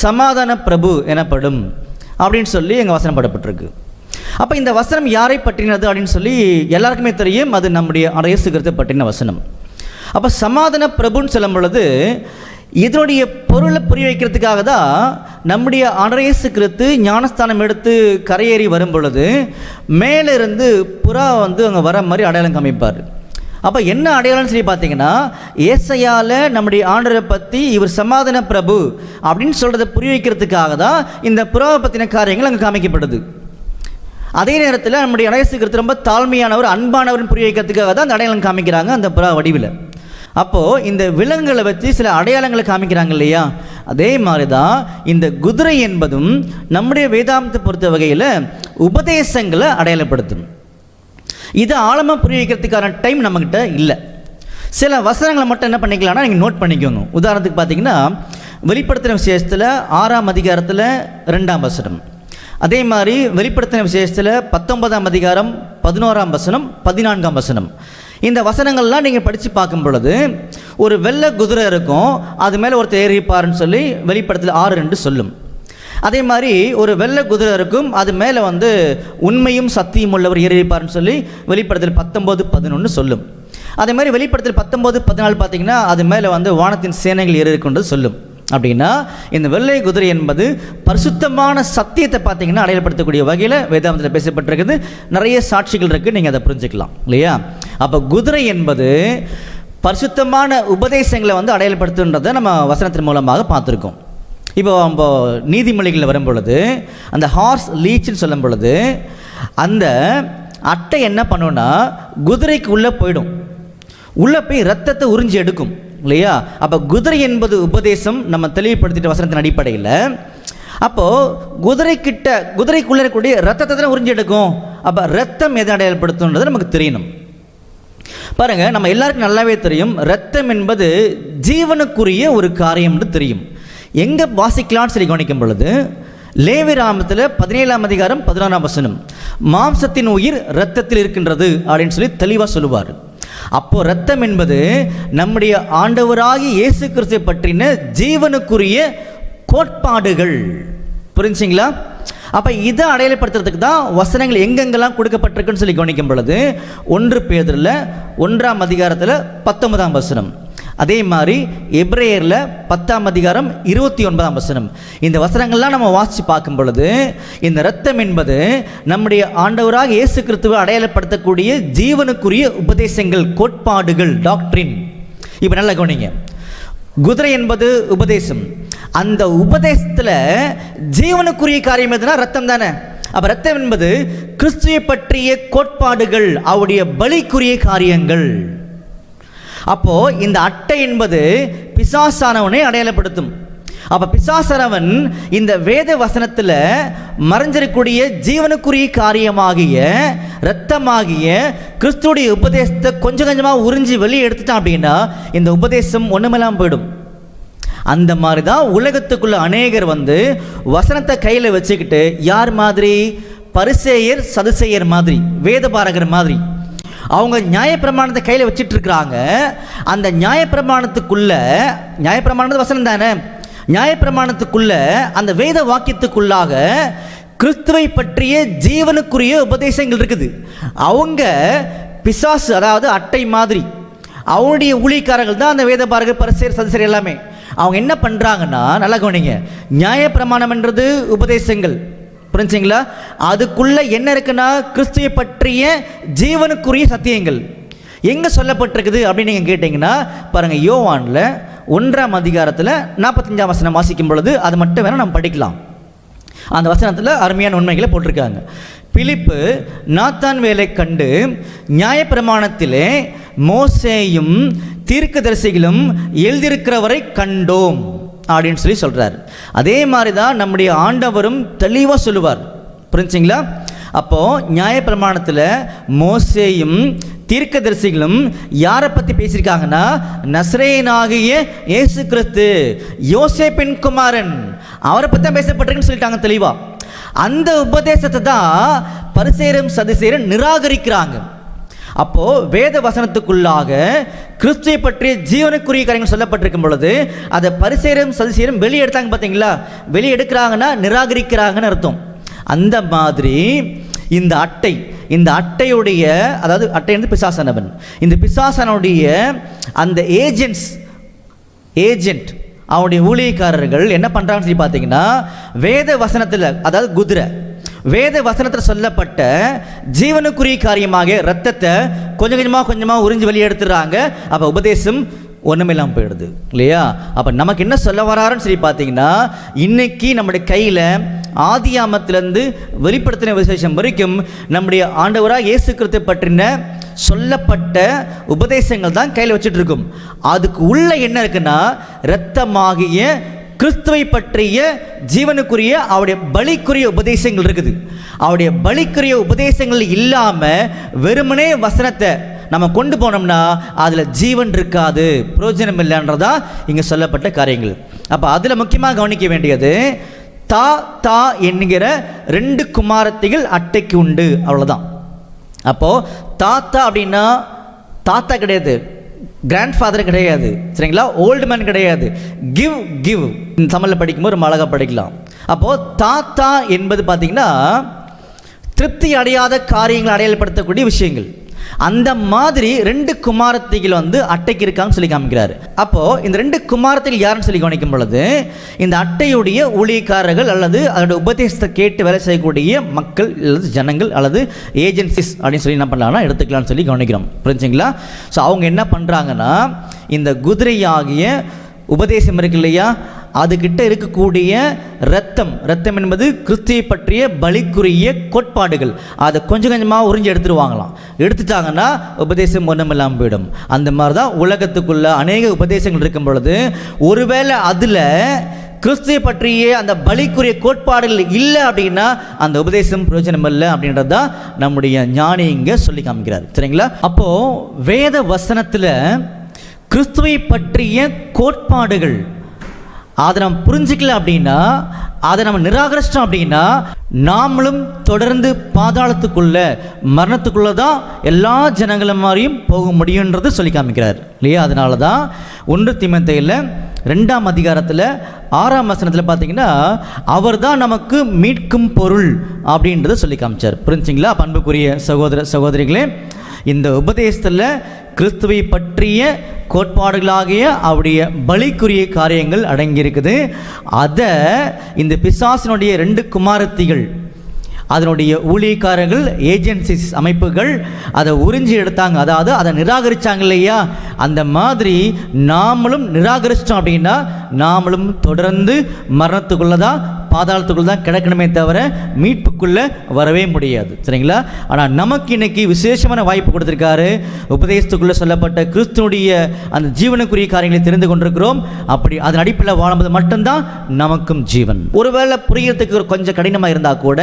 சமாதான பிரபு எனப்படும் அப்படின்னு சொல்லி எங்கள் வசனம் படப்பட்டிருக்கு. அப்போ இந்த வசனம் யாரை பற்றினது அப்படின்னு சொல்லி எல்லாருக்குமே தெரியும், அது நம்முடைய இயேசு கிறிஸ்துவை பற்றின வசனம். அப்போ சமாதான பிரபுன்னு சொல்லும் பொழுது இதனுடைய பொருளை புரிய வைக்கிறதுக்காக தான் நம்முடைய இயேசு கிறிஸ்து ஞானஸ்தானம் எடுத்து கரையேறி வரும் பொழுது மேலிருந்து புறா அங்கே வர மாதிரி அடையாளம் காமிப்பார். அப்போ என்ன அடையாளம்னு சொல்லி பார்த்தீங்கன்னா, ஏசாயாவில் நம்முடைய ஆண்டவரை பற்றி இவர் சமாதான பிரபு அப்படின்னு சொல்கிறத புரிய வைக்கிறதுக்காக தான் இந்த புறாவை பற்றின காரியங்கள் அங்கே காமிக்கப்படுது. அதே நேரத்தில் நம்முடைய இயேசு கிறிஸ்து ரொம்ப தாழ்மையானவர், அன்பானவர்னு புரிய வைக்கிறதுக்காக தான் அந்த அடையாளம் காமிக்கிறாங்க அந்த புறா வடிவில். அப்போது இந்த விலங்குகளை வச்சு சில அடையாளங்களை காமிக்கிறாங்க இல்லையா, அதே மாதிரி தான் இந்த குதிரை என்பதும் நம்முடைய வேதாந்தத்தை பொறுத்த வகையில் உபதேசங்களை அடையாளப்படுத்தும். இதை ஆழமாக புரிய வைக்கிறதுக்கான டைம் நம்மக்கிட்ட இல்லை. சில வசனங்களை மட்டும் என்ன பண்ணிக்கலாம்னா நீங்கள் நோட் பண்ணிக்கோங்க. உதாரணத்துக்கு பார்த்தீங்கன்னா வெளிப்படுத்தின விசேஷத்தில் 6ஆம் அதிகாரத்தில் 2ஆம் வசனம், அதே மாதிரி வெளிப்படுத்தின விசேஷத்தில் 19ஆம் அதிகாரம் 11ஆம் வசனம் 14ஆம் வசனம். இந்த வசனங்கள்லாம் நீங்கள் படித்து பார்க்கும் பொழுது ஒரு வெள்ளை குதிரை இருக்கும், அது மேலே ஒருத்தர் ஏறிப்பாருன்னு சொல்லி வெளிப்படத்தில் 6:2 சொல்லும். அதே மாதிரி ஒரு வெள்ளை குதிரை இருக்கும், அது மேலே உண்மையும் சத்தியம் உள்ளவர் ஏறிப்பாருன்னு சொல்லி வெளிப்படத்தில் 19:11 சொல்லும். அதே மாதிரி வெளிப்படத்தில் 19:14 பார்த்தீங்கன்னா அது மேலே வானத்தின் சேனைகள் ஏறி இருக்குன்றது சொல்லும். அப்படின்னா இந்த வெள்ளை குதிரை என்பது பரிசுத்தமான சத்தியத்தை பார்த்தீங்கன்னா அடையாளப்படுத்தக்கூடிய வகையில் வேதாந்தத்தில் பேசப்பட்டிருக்குது. நிறைய சாட்சிகள் இருக்குது, நீங்கள் அதை புரிஞ்சுக்கலாம் இல்லையா. அப்போ குதிரை என்பது பரிசுத்தமான உபதேசங்களை அடையாளப்படுத்துன்றதை நம்ம வசனத்தின் மூலமாக பார்த்துருக்கோம். இப்போ நம்ம நீதிமொழிகளில் வரும் பொழுது அந்த ஹார்ஸ் லீச்னு சொல்லும் பொழுது அந்த அட்டை என்ன பண்ணுன்னா குதிரைக்கு உள்ளே போயிடும், உள்ளே போய் ரத்தத்தை உறிஞ்சி எடுக்கும் இல்லையா. அப்போ குதிரை என்பது உபதேசம் நம்ம தெளிவுபடுத்திட்ட வசனத்தின் அடிப்படையில். அப்போது குதிரைக்குள்ளே இருக்கக்கூடிய ரத்தத்தை தான் உறிஞ்சி எடுக்கும். அப்போ ரத்தம் எதை அடையாளப்படுத்துன்றது நமக்கு தெரியணும். பாருங்கள், நம்ம எல்லாருக்கும் நல்லாவே தெரியும் ரத்தம் என்பது ஜீவனுக்குரிய ஒரு காரியம்னு தெரியும். எங்கே வாசிக்கலான்னு சொல்லி கவனிக்கும் பொழுது லேவியராகமத்தில் 17ஆம் அதிகாரம் 11ஆம் வசனம், மாம்சத்தின் உயிர் இரத்தத்தில் இருக்கின்றது அப்படின்னு சொல்லி தெளிவாக சொல்லுவார். அப்போ ரத்தம் என்பது நம்முடைய ஆண்டவராகிய இயேசு கிறிஸ்துவை பற்றின ஜீவனுக்குரிய கோட்பாடுகள். புரிஞ்சுங்களா? அப்போ இதை அடையாளப்படுத்துறதுக்கு தான் வசனங்கள் எங்கெங்கெல்லாம் கொடுக்கப்பட்டிருக்குன்னு சொல்லி கவனிக்கும் பொழுது 1 பேதுருவில் 1ஆம் அதிகாரத்தில் 19ஆம் வசனம், அதே மாதிரி எபிரேயரில் 10ஆம் அதிகாரம் 29ஆம் வசனம். இந்த வசனங்கள்லாம் நம்ம வாசித்து பார்க்கும் பொழுது இந்த இரத்தம் என்பது நம்முடைய ஆண்டவராக இயேசு கிறிஸ்துவை அடையாளப்படுத்தக்கூடிய ஜீவனுக்குரிய உபதேசங்கள், கோட்பாடுகள், டாக்ட்ரின். இப்போ நல்லா கவனிங்க, குதிரை என்பது உபதேசம். அந்த உபதேசத்தில் ஜீவனுக்குரிய காரியம் எதுனா ரத்தம் தானே. அப்போ ரத்தம் என்பது கிறிஸ்துவை பற்றிய கோட்பாடுகள், அவருடைய பலிக்குரிய காரியங்கள். அப்போ இந்த அட்டை என்பது பிசாசானவனை அடையாளப்படுத்தும். அப்போ பிசாசானவன் இந்த வேத வசனத்தில் மறைஞ்சிருக்கக்கூடிய ஜீவனுக்குரிய காரியமாகிய இரத்தமாகிய கிறிஸ்துடைய உபதேசத்தை கொஞ்சம் கொஞ்சமாக உறிஞ்சி வெளியே எடுத்துட்டான் அப்படின்னா இந்த உபதேசம் ஒன்றுமெல்லாம் போயிடும். அந்த மாதிரி தான் உலகத்துக்குள்ள அநேகர் வந்து வசனத்தை கையில் வச்சுக்கிட்டு யார் மாதிரி, பரிசேயர் சதுசேயர் மாதிரி, வேதபாரகர் மாதிரி அவங்க நியாயப்பிரமாணத்தை கையில் வச்சிட்டு இருக்கிறாங்க. அந்த நியாயப்பிரமாணத்துக்குள்ள, நியாயப்பிரமாணத்து வசனம் தானே, நியாயப்பிரமாணத்துக்குள்ள அந்த வேத வாக்கியத்துக்குள்ளாக கிறிஸ்துவை பற்றிய ஜீவனுக்குரிய உபதேசங்கள் இருக்குது. அவங்க பிசாசு, அதாவது அட்டை மாதிரி, அவனுடைய ஊழியக்காரர்கள் தான் அந்த வேதபாரகர் பரிசேயர் சதுசேயர் எல்லாமே. அவங்க என்ன பண்ணுறாங்கன்னா, நல்லா கவனிங்க, நியாயப்பிரமாணம் என்றது உபதேசங்கள், புரிஞ்சுங்களா? அதுக்குள்ள என்ன இருக்குன்னா கிறிஸ்துவை பற்றிய ஜீவனுக்குரிய சத்தியங்கள் எங்கே சொல்லப்பட்டிருக்குது அப்படின்னு நீங்கள் கேட்டிங்கன்னா பாருங்கள், யோவானில் 1ஆம் அதிகாரத்தில் 45ஆம் வசனம் வாசிக்கும் பொழுது அது மட்டும் வேணால் நம்ம படிக்கலாம். அந்த வசனத்தில் அருமையான உண்மைகளை போட்டிருக்காங்க. பிலிப்பு நாத்தான் வேலை கண்டு நியாயப்பிரமாணத்திலே மோசேயும் தீர்க்கதரிசிகளும் எழுதியிருக்கிறவரை கண்டோம் அப்படின்னு சொல்லி சொல்கிறார். அதே மாதிரி தான் நம்முடைய ஆண்டவரும் தெளிவாக சொல்லுவார், புரிஞ்சுங்களா? அப்போது நியாயப்பிரமாணத்தில் மோசேயும் தீர்க்கதரிசிகளும் யாரை பற்றி பேசியிருக்காங்கன்னா, நசரேயனாகிய இயேசு கிறிஸ்து, யோசேப்பின் குமாரன், அவரை பற்றி தான் பேசப்பட்டிருக்குன்னு சொல்லிட்டாங்க தெளிவாக. அந்த உபதேசத்தை தான் பரிசேயரும் சதுசேயரும் நிராகரிக்கிறாங்க. அப்போது வேத வசனத்துக்குள்ளாக கிறிஸ்துவை பற்றிய ஜீவனுக்குரிய காரியங்கள் சொல்லப்பட்டிருக்கும் பொழுது அதை பரிசேயரும் சதுசேயரும் வெளியே எடுத்தாங்க. பார்த்தீங்களா? வெளியே எடுக்கிறாங்கன்னா நிராகரிக்கிறாங்கன்னு அர்த்தம். அந்த மாதிரி இந்த அட்டை, இந்த அட்டையுடைய, அதாவது அட்டை வந்து பிசாசானவன், இந்த பிசாசானுடைய அந்த ஏஜென்ட் அவனுடைய ஊழியக்காரர்கள் என்ன பண்ணுறாங்கன்னு சொல்லி பார்த்தீங்கன்னா, வேத வசனத்தில், அதாவது குதிரை, வேத வசனத்தில் சொல்லப்பட்ட ஜீவனுக்குரிய காரியமாக ரத்தத்தை கொஞ்சம் கொஞ்சமாக உறிஞ்சி வெளியே எடுத்துடுறாங்க. அப்போ உபதேசம் ஒன்றுமில்லாமல் போயிடுது இல்லையா? அப்போ நமக்கு என்ன சொல்ல வராருன்னு சொல்லி பார்த்தீங்கன்னா, இன்னைக்கு நம்முடைய கையில் ஆதியாமத்திலேருந்து வெளிப்படுத்தின விசேஷம் வரைக்கும் நம்முடைய ஆண்டவராக இயேசு கிறிஸ்துவை பற்றின சொல்லப்பட்ட உபதேசங்கள் தான் கையில் வச்சுட்டு இருக்கும். அதுக்கு உள்ள என்ன இருக்குன்னா, இரத்தமாகிய கிறிஸ்துவை பற்றிய ஜீவனுக்குரிய அவருடைய பலிக்குரிய உபதேசங்கள் இருக்குது. அவருடைய பலிக்குரிய உபதேசங்கள் இல்லாமல் வெறுமனே வசனத்தை நம்ம கொண்டு போனோம்னா அதில் ஜீவன் இருக்காது, பிரயோஜனம் இல்லைன்றதா இங்கே சொல்லப்பட்ட காரியங்கள். அப்போ அதில் முக்கியமாக கவனிக்க வேண்டியது, தா என்கிற 2 குமாரத்திகள் அட்டைக்கு உண்டு, அவ்வளோதான். அப்போது தாத்தா அப்படின்னா தாத்தா கிடையாது, கிராண்ட் ஃபாதர் கிடையாது, சரிங்களா? ஓல்டு மேன் கிடையாது, கிவ் இந்த தமிழில் படிக்கும்போது ரொம்ப அழகாக படிக்கலாம். அப்போது தாத்தா என்பது பார்த்திங்கன்னா திருப்தி அடையாத காரியங்களை அடையாளப்படுத்தக்கூடிய விஷயங்கள். அந்த மாதிரி 2 குமாரத்திகள் வந்து அட்டைக்கு இருக்காங்கன்னு சொல்லி காமிக்கிறாரு. அப்போது இந்த 2 குமாரத்திகள் யாருன்னு சொல்லி கவனிக்கும் பொழுது இந்த அட்டையுடைய ஊழியக்காரர்கள் அல்லது அதோட உபதேசத்தை கேட்டு வேலை செய்யக்கூடிய மக்கள் அல்லது ஜனங்கள் அல்லது ஏஜென்சிஸ் அப்படின்னு சொல்லி என்ன பண்ணலாம்னா எடுத்துக்கலாம்னு சொல்லி கவனிக்கிறோம், புரிஞ்சுங்களா? ஸோ அவங்க என்ன பண்ணுறாங்கன்னா, இந்த குதிரையாகிய உபதேசம் இருக்கு இல்லையா, அதுகிட்ட இருக்கக்கூடிய ரத்தம் என்பது கிறிஸ்துவை பற்றிய பலிக்குரிய கோட்பாடுகள், அதை கொஞ்சம் கொஞ்சமாக உறிஞ்சி எடுத்துருவாங்களாம். எடுத்துட்டாங்கன்னா உபதேசம் ஒன்றும் இல்லாமல் போயிடும். அந்த மாதிரி தான் உலகத்துக்குள்ள அநேக உபதேசங்கள் இருக்கும் பொழுது ஒருவேளை அதில் கிறிஸ்துவை பற்றிய அந்த பலிக்குரிய கோட்பாடுகள் இல்லை அப்படின்னா அந்த உபதேசம் பிரயோஜனம் இல்லை அப்படின்றது தான் நம்முடைய ஞானி இங்கே சொல்லி காமிக்கிறார், சரிங்களா? அப்போது வேத வசனத்தில் கிறிஸ்துவை பற்றிய கோட்பாடுகள் அதை நம்ம புரிஞ்சிக்கல அப்படின்னா, அதை நம்ம நிராகரிச்சிட்டோம் அப்படின்னா நாமளும் தொடர்ந்து பாதாளத்துக்குள்ள, மரணத்துக்குள்ளே தான் எல்லா ஜனங்களும் மாதிரியும் போக முடியுன்றது சொல்லி காமிக்கிறார் இல்லையா? அதனால தான் 1 தீமோத்தேயுல 2ஆம் அதிகாரத்தில் 6ஆம் வசனத்தில் பார்த்தீங்கன்னா, அவர் தான் நமக்கு மீட்கும் பொருள் அப்படின்றத சொல்லி காமிச்சார், புரிஞ்சுங்களா? அன்புக்குரிய சகோதர சகோதரிகளே, இந்த உபதேசத்தில் கிறிஸ்துவை பற்றிய கோட்பாடுகளாகிய அவருடைய பலிக்குரிய காரியங்கள் அடங்கியிருக்குது. அதை இந்த பிசாசினுடைய 2 குமாரத்திகள், அதனுடைய ஊழியக்காரர்கள், ஏஜென்சிஸ் அமைப்புகள் அதை உறிஞ்சி எடுத்தாங்க, அதாவது அதை நிராகரித்தாங்க இல்லையா? அந்த மாதிரி நாமளும் நிராகரிச்சிட்டோம் அப்படின்னா நாமளும் தொடர்ந்து மரணத்துக்குள்ளே தான் பாதாளத்துக்குள் தான் கிடக்கணுமே தவிர மீட்புக்குள்ளே வரவே முடியாது. சரிங்களா? ஆனால் நமக்கு இன்னைக்கு விசேஷமான வாய்ப்பு கொடுத்துருக்காரு. உபதேசத்துக்குள்ளே சொல்லப்பட்ட கிறிஸ்துனுடைய அந்த ஜீவனுக்குரிய காரியங்களை தெரிந்து கொண்டிருக்கிறோம். அப்படி அதன் அடிப்படையில் வாழும்போது மட்டும்தான் நமக்கும் ஜீவன். ஒருவேளை புரியறதுக்கு கொஞ்சம் கடினமாக இருந்தால் கூட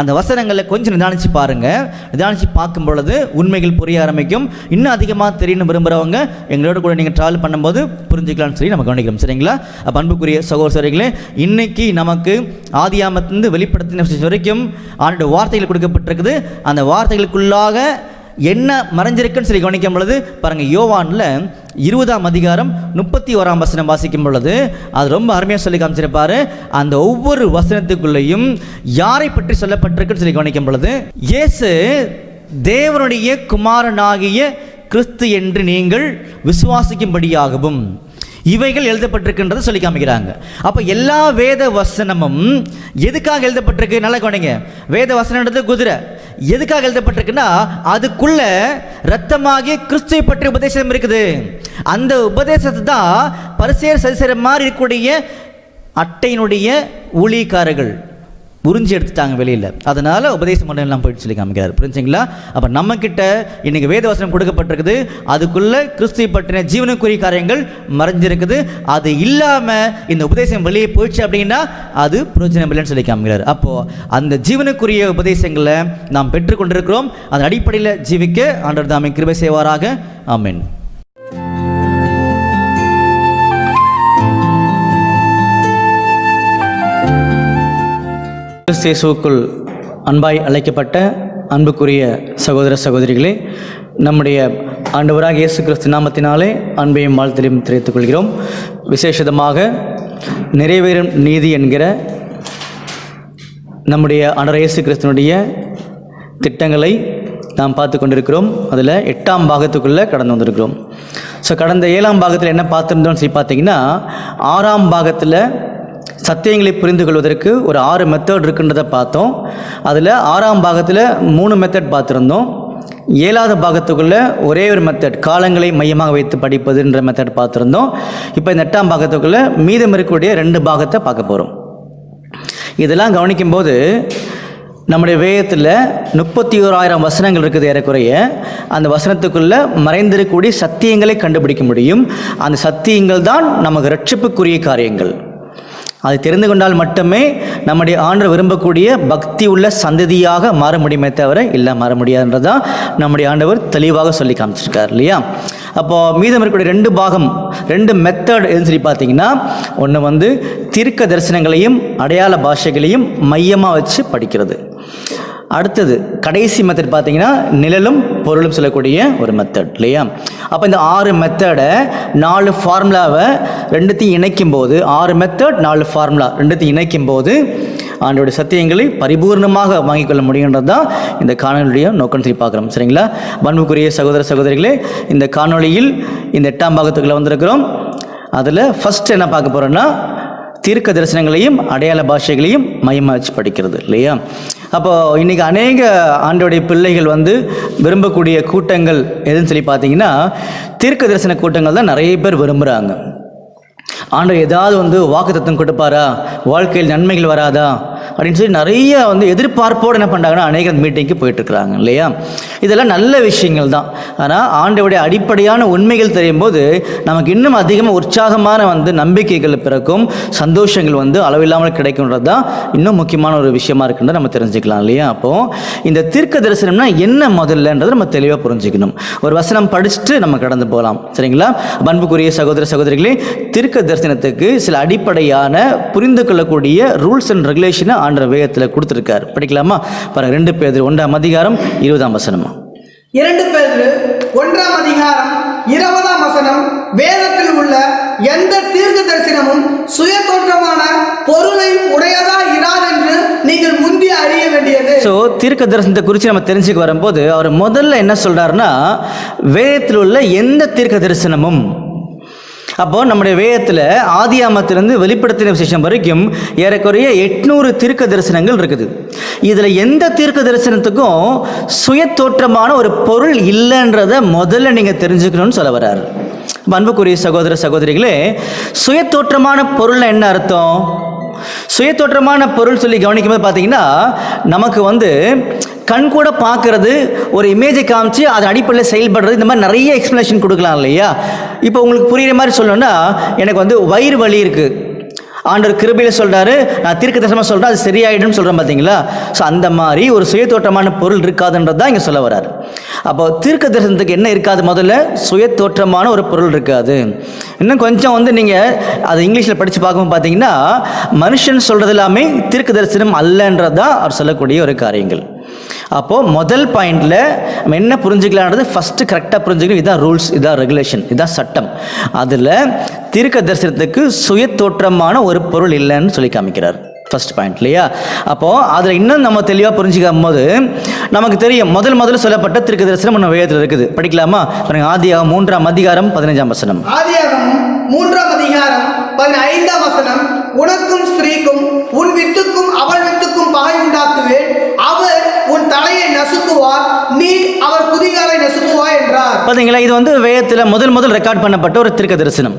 அந்த வசனங்களை கொஞ்சம் நிதானிச்சு பாருங்க. நிதானிச்சு பார்க்கும் பொழுது உண்மைகள் புரிய ஆரம்பிக்கும். இன்னும் அதிகமாக தெரியணும் விரும்புகிறவங்க எங்களோட கூட நீங்கள் ட்ராவல் பண்ணும்போது புரிஞ்சுக்கலாம்னு சொல்லி நம்ம கவனிக்கிறோம். சரிங்களா? அப்போ அன்புக்குரிய சகோதரர்களே, இன்னைக்கு நமக்கு ஆதியாமத்திலிருந்து வெளிப்படுத்தின வரைக்கும் ஆண்டோட வார்த்தைகள் கொடுக்கப்பட்டிருக்குது. அந்த வார்த்தைகளுக்குள்ளாக என்ன மறைஞ்சிருக்குன்னு சொல்லி கவனிக்கும் பொழுது பாருங்கள், யோவானில் 20ஆம் அதிகாரம் 31ஆம் வசனம் வாசிக்கும் பொழுது அது ரொம்ப அருமையாக சொல்லி காமிச்சிருப்பாரு. அந்த ஒவ்வொரு வசனத்துக்குள்ளேயும் யாரை பற்றி சொல்லப்பட்டிருக்குன்னு சொல்லி கவனிக்கும் பொழுது, இயேசு தேவனுடைய குமாரனாகிய கிறிஸ்து என்று நீங்கள் விசுவாசிக்கும்படியாகவும் இவைகள் எழுதப்பட்டிருக்கின்றதை சொல்லி காமிக்கிறாங்க. அப்போ எல்லா வேத வசனமும் எதுக்காக எழுதப்பட்டிருக்கு? நல்லா கவனிங்க. வேத வசனன்றது குதிரை. எதுக்காக எழுதப்பட்டிருக்குன்னா அதுக்குள்ள ரத்தமாகிய கிறிஸ்துவை பற்றிய உபதேசம் இருக்குது. அந்த உபதேசத்தை தான் பரிசேயர் சதுசேயர் மாதிரி இருக்கக்கூடிய அட்டையினுடைய ஊழியக்காரர்கள் உறிஞ்சி எடுத்துட்டாங்க வெளியில். அதனால் உபதேச மண்டலம் போயிட்டு சொல்லி காமிக்கிறார். புரிஞ்சுங்களா? அப்போ நம்மக்கிட்ட இன்றைக்கி வேதவசனம் கொடுக்கப்பட்டிருக்குது. அதுக்குள்ளே கிறிஸ்துவை பற்றின ஜீவனுக்குரிய காரியங்கள் மறைஞ்சிருக்குது. அது இல்லாமல் இந்த உபதேசம் வெளியே போயிடுச்சு அப்படின்னா அது பிரயோஜனம் இல்லைன்னு சொல்லி காமிக்கிறார். அப்போது அந்த ஜீவனுக்குரிய உபதேசங்களை நாம் பெற்றுக்கொண்டிருக்கிறோம். அதன் அடிப்படையில் ஜீவிக்க ஆண்டவர் தாமே கிருபை செய்வாராக. ஆமென். கிறிஸ்துவுக்குள் அன்பாய் அழைக்கப்பட்ட அன்புக்குரிய சகோதர சகோதரிகளே, நம்முடைய ஆண்டவராக இயேசு கிறிஸ்து நாமத்தினாலே அன்பையும் வாழ்த்தையும் தெரிவித்துக் கொள்கிறோம். விசேஷமாக நிறைவேறும் நீதி என்கிற நம்முடைய ஆண்டவர் இயேசு கிறிஸ்துனுடைய திட்டங்களை நாம் பார்த்து கொண்டிருக்கிறோம். அதில் 8ஆம் பாகத்துக்குள்ளே கடந்து வந்திருக்கிறோம். ஸோ கடந்த 7ஆம் பாகத்தில் என்ன பார்த்துருந்தோம்னு சொல்லி பார்த்தீங்கன்னா, 6ஆம் பாகத்தில் சத்தியங்களை புரிந்து கொள்வதற்கு ஒரு 6 மெத்தட் இருக்குன்றதை பார்த்தோம். அதில் 6ஆம் பாகத்தில் 3 மெத்தட் பார்த்துருந்தோம். 7ஆவது பாகத்துக்குள்ளே ஒரே ஒரு மெத்தட், காலங்களை மையமாக வைத்து படிப்பதுன்ற மெத்தட் பார்த்துருந்தோம். இப்போ இந்த 8ஆம் பாகத்துக்குள்ளே மீதம் இருக்கக்கூடிய 2 பாகத்தை பார்க்க போகிறோம். இதெல்லாம் கவனிக்கும்போது நம்முடைய வேதத்தில் 31,000 வசனங்கள் இருக்குது ஏறக்குறைய. அந்த வசனத்துக்குள்ளே மறைந்திருக்கக்கூடிய சத்தியங்களை கண்டுபிடிக்க முடியும். அந்த சத்தியங்கள் தான் நமக்கு ரட்சிப்புக்குரிய காரியங்கள். அதை தெரிந்து கொண்டால் மட்டுமே நம்முடைய ஆண்டவர் விரும்பக்கூடிய பக்தி உள்ள சந்ததியாக மாற முடியுமே தவிர இல்லை மாற முடியாதுன்றதான் நம்முடைய ஆண்டவர் தெளிவாக சொல்லி காமிச்சிருக்கார் இல்லையா? அப்போது மீதம் இருக்கக்கூடிய 2 பாகம், 2 மெத்தட் எதுன்னு சொல்லி பார்த்தீங்கன்னா, ஒன்று தீர்க்க தரிசனங்களையும் அடையாள பாஷைகளையும் மையமாக வச்சு படிக்கிறது. அடுத்தது கடைசி மெத்தட் பார்த்தீங்கன்னா நிழலும் பொருளும் சொல்லக்கூடிய ஒரு மெத்தட் இல்லையா? அப்போ இந்த 6 மெத்தடை 4 ஃபார்முலாவை ரெண்டுத்தையும் இணைக்கும் போது, 6 மெத்தட் 4 ஃபார்முலா ரெண்டுத்தையும் இணைக்கும் போது ஆண்டோடைய சத்தியங்களை பரிபூர்ணமாக வாங்கிக் கொள்ள முடியுன்றது தான் இந்த காணொலியுடைய நோக்கம் சொல்லி பார்க்குறோம். சரிங்களா? அன்புக்குரிய சகோதர சகோதரிகளே, இந்த காணொலியில் இந்த 8ஆம் பாகத்துக்குள்ளே வந்திருக்கிறோம். அதில் ஃபஸ்ட் என்ன பார்க்க போகிறோன்னா, தீர்க்க தரிசனங்களையும் அடையாள பாஷைகளையும் மையமாக வச்சு படிக்கிறது இல்லையா? அப்போது இன்றைக்கி அநேக ஆண்டோடைய பிள்ளைகள் விரும்பக்கூடிய கூட்டங்கள் எதுன்னு சொல்லி பார்த்தீங்கன்னா, தீர்க்க தரிசன கூட்டங்கள் தான் நிறைய பேர் விரும்புகிறாங்க. ஆண்டவர் ஏதாவது வாக்குத்தத்தம் கொடுப்பாரா, வாழ்க்கையில் நன்மைகள் வராதா அப்படின்னு சொல்லி நிறைய எதிர்பார்ப்போடு என்ன பண்ணுறாங்கன்னா அநேக மீட்டிங்க்கு போயிட்டுருக்குறாங்க இல்லையா? இதெல்லாம் நல்ல விஷயங்கள் தான். ஆனால் ஆண்டவருடைய அடிப்படையான உண்மைகள் தெரியும் போது நமக்கு இன்னும் அதிகமாக உற்சாகமான நம்பிக்கைகள் பிறக்கும், சந்தோஷங்கள் அளவில்லாமல் கிடைக்கும்ன்றது தான் இன்னும் முக்கியமான ஒரு விஷயமா இருக்குன்றதை நம்ம தெரிஞ்சுக்கலாம் இல்லையா? அப்போது இந்த தீர்க்க தரிசனம்னா என்ன முதல்லன்றதை நம்ம தெளிவாக புரிஞ்சுக்கணும். ஒரு வசனம் படிச்சுட்டு நம்ம கடந்து போகலாம். சரிங்களா? அன்புக்குரிய சகோதர சகோதரிகளே, தீர்க்க தரிசனத்துக்கு சில அடிப்படையான புரிந்து கொள்ளக்கூடிய ரூல்ஸ் அண்ட் ரெகுலேஷனை ஆண்டவர் வேதத்தில் கொடுத்துருக்காரு. படிக்கலாமா? பாருங்க, 2 பேதுரு 1ஆம் அதிகாரம் 20ஆம் வசனம். 2 பேதுரு 1ஆம் அதிகாரம் 20ஆம் வசனம், வேதத்தில் உள்ள எந்த தீர்க்க தரிசனமும் சுய தோற்றமான பொருளை உடையதா இராதென்று நீங்கள் முந்தி அறிய வேண்டியது. ஸோ தீர்க்க தரிசனத்தை குறித்து நம்ம தெரிஞ்சுக்க வரும்போது அவர் முதல்ல என்ன சொல்றாருன்னா, வேதத்தில் உள்ள எந்த தீர்க்க தரிசனமும். அப்போது நம்முடைய வேதத்தில் ஆதியாமத்திலிருந்து வெளிப்படுத்தின விசேஷம் வரைக்கும் ஏறக்குறைய 800 தீர்க்க தரிசனங்கள் இருக்குது. இதில் எந்த தீர்க்க தரிசனத்துக்கும் சுய தோற்றமான ஒரு பொருள் இல்லைன்றதை முதல்ல நீங்கள் தெரிஞ்சுக்கணும்னு சொல்ல வர்றாரு. அன்புக்குரிய சகோதர சகோதரிகளே, சுய தோற்றமான பொருள் என்ன அர்த்தம்? சுயத்தோற்றமான பொருள் சொல்லி கவனிக்கும்போது பார்த்தீங்கன்னா நமக்கு வந்து கண் கூட பார்க்கறது, ஒரு இமேஜை காமிச்சு அதன் அடிப்படையில் செயல்படுறது, இந்த மாதிரி நிறைய எக்ஸ்ப்ளனேஷன் கொடுக்கலாம் இல்லையா? இப்போ உங்களுக்கு புரியுற மாதிரி சொல்லணும்னா, எனக்கு வந்து வயிறு வலி இருக்குது, ஆண்டவர் கிருபையில் சொல்கிறாரு, நான் தீர்க்கதரிசனமாக சொல்கிறேன், அது சரியாயிடும்னு சொல்கிறேன் பார்த்தீங்களா? ஸோ அந்த மாதிரி ஒரு சுயத்தோற்றமான பொருள் இருக்காதுன்றது தான் இங்கே சொல்ல வர்றாரு. அப்போ தீர்க்கதரிசனத்துக்கு என்ன இருக்காது? முதல்ல சுயத்தோற்றமான ஒரு பொருள் இருக்காது. இன்னும் கொஞ்சம் வந்து நீங்கள் அது இங்கிலீஷில் படித்து பார்க்கும்போது பார்த்தீங்கன்னா, மனுஷன் சொல்கிறது எல்லாமே தீர்க்கதரிசனம் அல்லன்றது தான் அவர் சொல்லக்கூடிய ஒரு காரியங்கள். அப்போது முதல் பாயிண்டில் நம்ம என்ன புரிஞ்சுக்கலான்றது ஃபஸ்ட்டு கரெக்டாக புரிஞ்சுக்கணும். இதுதான் ரூல்ஸ், இதுதான் ரெகுலேஷன், இதுதான் சட்டம். அதில் தீர்க்க தரிசனத்துக்கு சுய தோற்றமான ஒரு பொருள் இல்லைன்னு சொல்லி காமிக்கிறார் ஃபர்ஸ்ட் பாயிண்ட் இல்லையா? அப்போது அதில் இன்னும் நம்ம தெளிவாக புரிஞ்சுக்கும் போது நமக்கு தெரியும் முதல்ல சொல்லப்பட்ட தீர்க்க தரிசனம் நம்ம வேதத்தில் இருக்குது. படிக்கலாமா? ஆதியாகமம் 3ஆம் அதிகாரம் 15ஆம் வசனம். ஆதியாகமம் 3ஆம் அதிகாரம் 15ஆம் வசனம். உனக்கும் ஸ்திரீக்கும் உன் வித்துக்கும் அவள் வித்துக்கும் பகை உண்டாக்குவேன், அவர் உன் தலையை நசுக்குவார், நீ அவர் குதிகாலை நசுக்குவாய் என்றார். பார்த்தீங்களா? இது வந்து வேதத்தில் முதல் ரெக்கார்ட் பண்ணப்பட்ட ஒரு தீர்க்க தரிசனம்.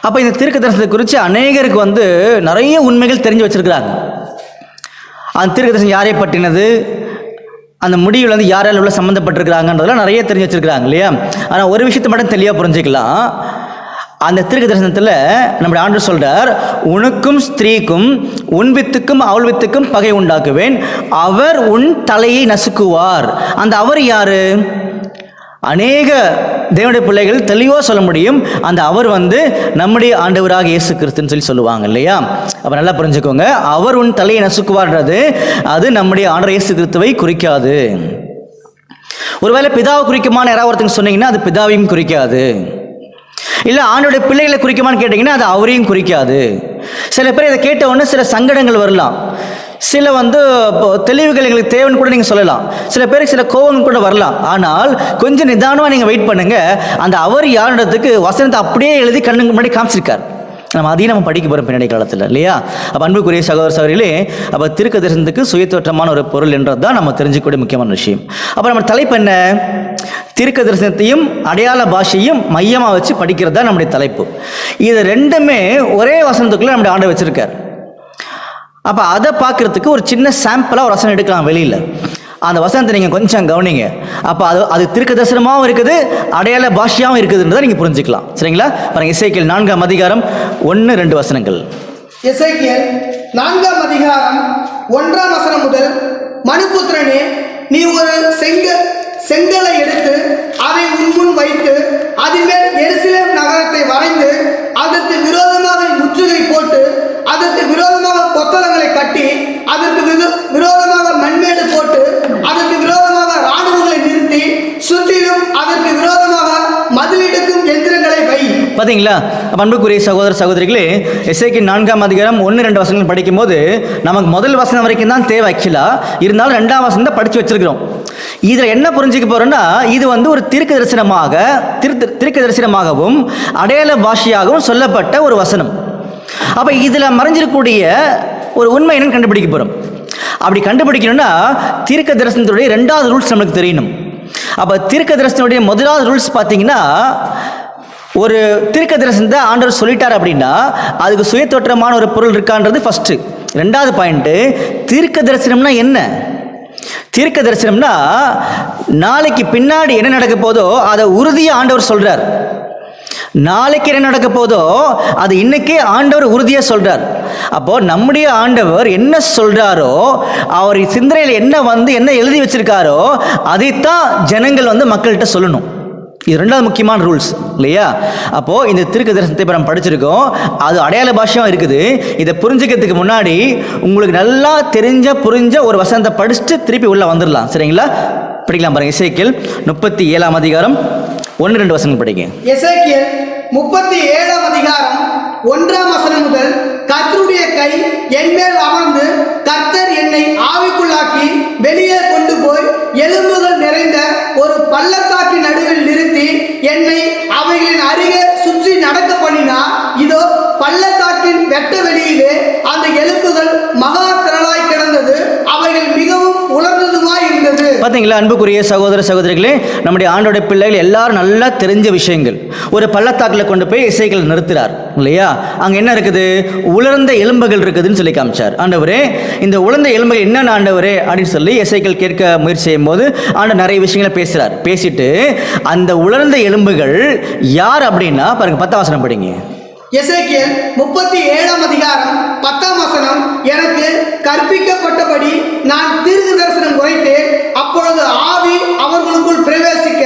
அப்போ இந்த தீர்க்க தரிசனத்தை குறித்து அநேகருக்கு வந்து நிறைய உண்மைகள் தெரிஞ்சு வச்சிருக்கிறாங்க. அந்த தீர்க்க தரிசனம் யாரை பற்றினது, அந்த முடிவில் வந்து யாரால் உள்ள சம்மந்தப்பட்டிருக்கிறாங்கன்றதெல்லாம் நிறைய தெரிஞ்சு வச்சிருக்கிறாங்க இல்லையா? ஆனால் ஒரு விஷயத்தை மட்டும் தெளிவாக புரிஞ்சுக்கலாம். அந்த தீர்க்க தரிசனத்தில் நம்முடைய ஆண்டவர் சொல்கிறார், உனக்கும் ஸ்திரீக்கும் உன் வித்துக்கும் அவள் வித்துக்கும் பகை உண்டாக்குவேன், அவர் உன் தலையை நசுக்குவார். அந்த அவர் யாரு? அநேக தேவனுடைய பிள்ளைகள் தெளிவாக சொல்ல முடியும். அந்த அவர் வந்து நம்முடைய ஆண்டவராக இயேசு கிறிஸ்துன்னு சொல்லி சொல்லுவாங்க இல்லையா? அப்போ நல்லா புரிஞ்சுக்கோங்க, அவர் உன் தலையை நசுக்குவார்ன்றது அது நம்முடைய ஆண்டவர் இயேசு கிறிஸ்துவை குறிக்காது. ஒருவேளை பிதாவை குறிக்குமான யாராவது ஒருத்தங்க சொன்னீங்கன்னா அது பிதாவையும் குறிக்காது. இல்லை ஆண்டோடைய பிள்ளைகளை குறிக்குமான்னு கேட்டிங்கன்னா அது அவரையும் குறிக்காது. சில பேர் இதை கேட்ட உடனே சில சங்கடங்கள் வரலாம், சில வந்து தெளிவுகள் எங்களுக்கு தேவைன்னு கூட நீங்கள் சொல்லலாம், சில பேருக்கு சில கோவம் கூட வரலாம். ஆனால் கொஞ்சம் நிதானமாக நீங்கள் வெயிட் பண்ணுங்கள். அந்த அவர் யாருன்றதுக்கு வசனத்தை அப்படியே எழுதி கண்ணுக்கு முன்னாடி காமிச்சிருக்கார். நம்ம அதையும் நம்ம படிக்க போகிறோம் பின்னாடி காலத்தில் இல்லையா? அப்போ அன்புக்குரிய சகோதர சகோதரிகளே, அப்போ தீர்க்க தரிசனத்துக்கு சுயத்தோற்றமான ஒரு பொருள் என்றது தான் நம்ம தெரிஞ்சுக்கூடிய முக்கியமான விஷயம். அப்போ நம்ம தலைப்பு என்ன? தீர்க்க தரிசனத்தையும் அடையாள பாஷையும் மையமாக வச்சு படிக்கிறது தான் நம்முடைய தலைப்பு. இது ரெண்டுமே ஒரே வசனத்துக்குள்ளே நம்முடைய ஆண்டவர் வச்சிருக்கார். அப்போ அதை பார்க்குறதுக்கு ஒரு சின்ன சாம்பிளாக ஒரு வசனம் எடுக்கலாம் வெளியில். அந்த வசனத்தை நீங்கள் கொஞ்சம் கவனிங்க. அப்போ அது தீர்க்க தரிசனமாகவும் இருக்குது, அடையாள பாஷையாகவும் இருக்குதுன்றதை நீங்கள் புரிஞ்சுக்கலாம். சரிங்களா? பாருங்கள், எசேக்கியேல் 4ஆம் அதிகாரம் 1-2 வசனங்கள். எசேக்கியேல் 4ஆம் அதிகாரம் 1ஆம் வசனம் முதல். மனுபுத்திரனே, நீ ஒரு செங்கலை எடுத்து அதை உன்முன் வைத்து அதின்மேல் எருசலேம் நகரத்தை வரைந்து அதற்கு விரோதமாக முற்றுகை போட்டு அதற்கு விரோதமாக கொத்தளங்களை கட்டி அதற்கு விரோதமாக மண்மேடு போட்டு அதற்கு விரோதமாக இராணுவங்களை நிறுத்தி சுற்றிலும் அதற்கு விரோதமாக மதிலிடுக்கும் எந்திரங்களை வை. பார்த்தீங்களா? அன்புக்குரிய சகோதர சகோதரிகளே, எசேக்கியேல் 4ஆம் அதிகாரம் 1-2 வசனங்கள் படிக்கும்போது நமக்கு முதல் வசனம் வரைக்கும் தான் தேவை ஆக்சுவலாக. இருந்தாலும் 2ஆம் வசனம் தான் படித்து வச்சிருக்கிறோம். இதில் என்ன புரிஞ்சுக்க போறோம்னா, இது வந்து ஒரு தீர்க்க தரிசனமாகவும் அடையாள பாஷையாகவும் சொல்லப்பட்ட ஒரு வசனம். அப்போ இதில் மறைஞ்சிருக்கக்கூடிய ஒரு உண்மை என்னன்னு கண்டுபிடிக்க போகிறோம். அப்படி கண்டுபிடிக்கணும்னா தீர்க்க தரிசனத்துடைய 2வது ரூல்ஸ் நமக்கு தெரியணும். அப்போ தீர்க்க தரிசனத்துடைய முதலாவது ரூல்ஸ் பார்த்தீங்கன்னா, ஒரு தீர்க்க தரிசனத்தை ஆண்டவர் சொல்லிட்டார் அப்படின்னா அதுக்கு சுயத்தோற்றமான ஒரு பொருள் இருக்கான்றது ஃபர்ஸ்ட். 2வது பாயிண்ட், தீர்க்க தரிசனம்னா என்ன? தீர்க்க தரிசனம்னா நாளைக்கு பின்னாடி என்ன நடக்க போதோ அதை உறுதியாக ஆண்டவர் சொல்றார். நாளைக்கு என்ன நடக்க போதோ அது இன்னைக்கே ஆண்டவர் உறுதியாக சொல்றார். அப்போ நம்முடைய ஆண்டவர் என்ன சொல்றாரோ, அவர் சிந்தனையில் என்ன எழுதி வச்சிருக்காரோ அதைத்தான் ஜனங்கள் வந்து மக்கள்கிட்ட சொல்லணும். இது 2வது முக்கியமான ரூல்ஸ் இல்லையா? அப்போது இந்த தீர்க்க தரிசனத்தை இப்போ நம்ம படிச்சிருக்கோம், அது அடையாள பாஷையாக இருக்குது. இதை புரிஞ்சுக்கிறதுக்கு முன்னாடி உங்களுக்கு நல்லா புரிஞ்ச ஒரு வசனத்தை படிச்சுட்டு திருப்பி உள்ளே வந்துடலாம். சரிங்களா? படிக்கலாம் பாருங்க. எசேக்கியேல் 37ஆம் அதிகாரம் 1-2 வசனங்கள் படிங்க. எசேக்கியேல் 37ஆம் அதிகாரம் 1ஆம் வசனம் முதல். கர்த்தருடைய கை என் மேல் அமர்ந்து கர்த்தர் என்னை ஆவிக்குள்ளாக்கி வெளியே கொண்டு போய் எலும்புகள் நிறைந்த ஒரு பள்ளத்தாக்கின் நடுவில் நிறுத்தி என்னை அவைகளின் அருகே சுற்றி நடக்க பண்ணினார். இதோ பள்ளத்தாக்கின் வெட்ட வெளியிலே அந்த எலும்புகள் மகா திரளாய் கிடந்தது, அவைகள் மிகவும் உலர்ந்ததுமாய் இருந்தது. பார்த்தீங்களா அன்புக்குரிய சகோதர சகோதரிகளே, நம்முடைய ஆண்டோடைய பிள்ளைகள் எல்லாரும் நல்லா தெரிஞ்ச விஷயங்கள். ஒரு பள்ளத்தாக்கில் கொண்டு போய் எசேக்கியேல் நிறுத்துறார் இல்லையா? அங்கே என்ன இருக்குது? உலர்ந்த எலும்புகள் இருக்குதுன்னு சொல்லி காமிச்சார். ஆண்டவரே, இந்த உலர்ந்த எலும்புகள் என்னென்ன ஆண்டவரே அப்படின்னு சொல்லி எசேக்கியேல் கேட்க முயற்சி செய்யும் போது ஆண்டவர் நிறைய விஷயங்களை பேசுகிறார். பேசிட்டு அந்த உலர்ந்த எலும்புகள் யார் அப்படின்னா பாருங்க, 10ஆம் வசனம் படிங்க. எசேக்கியேல் 37ஆம் அதிகாரம் 10ஆம் வசனம். எனக்கு கற்பிக்கப்பட்டபடி நான் தீர்க்க தரிசனம் உரைத்தேன். அப்பொழுது ஆவி அவர்களுக்குள் பிரவேசிக்க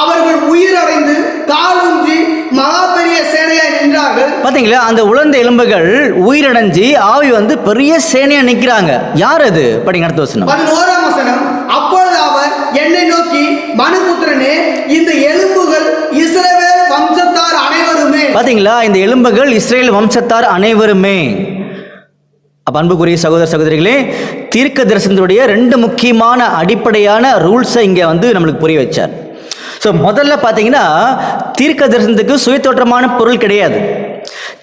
அவர்கள் உயிரடைந்து காலூன்றி மகா பெரிய சேனையாய் நின்றார்கள். பாத்தீங்களா? அந்த உலர்ந்த எலும்புகள் உயிரடைஞ்சு ஆவி பெரிய சேனையா நிக்கிறாங்க. யார் அது? படிங்க அடுத்த வசனம். 11ஆம் வசனம். அப்பொழுது அவர் என்னை நோக்கி, மனுபுத்திரனே, இந்த எலும்புகள் இஸ்ரவேல் வம்சத்தார் அனைவருமே. பாத்தீங்களா? இந்த எலும்புகள் இஸ்ரேல் வம்சத்தார் அனைவருமே. அப்ப அன்புக்குரிய சகோதர சகோதரிகளே, தீர்க்க தரிசனத்துடைய 2 முக்கியமான அடிப்படையான ரூல்ஸை இங்க நம்மளுக்கு புரிய வச்சார். ஸோ முதல்ல பார்த்தீங்கன்னா, தீர்க்க தரிசனத்துக்கு சுயத்தோற்றமான பொருள் கிடையாது.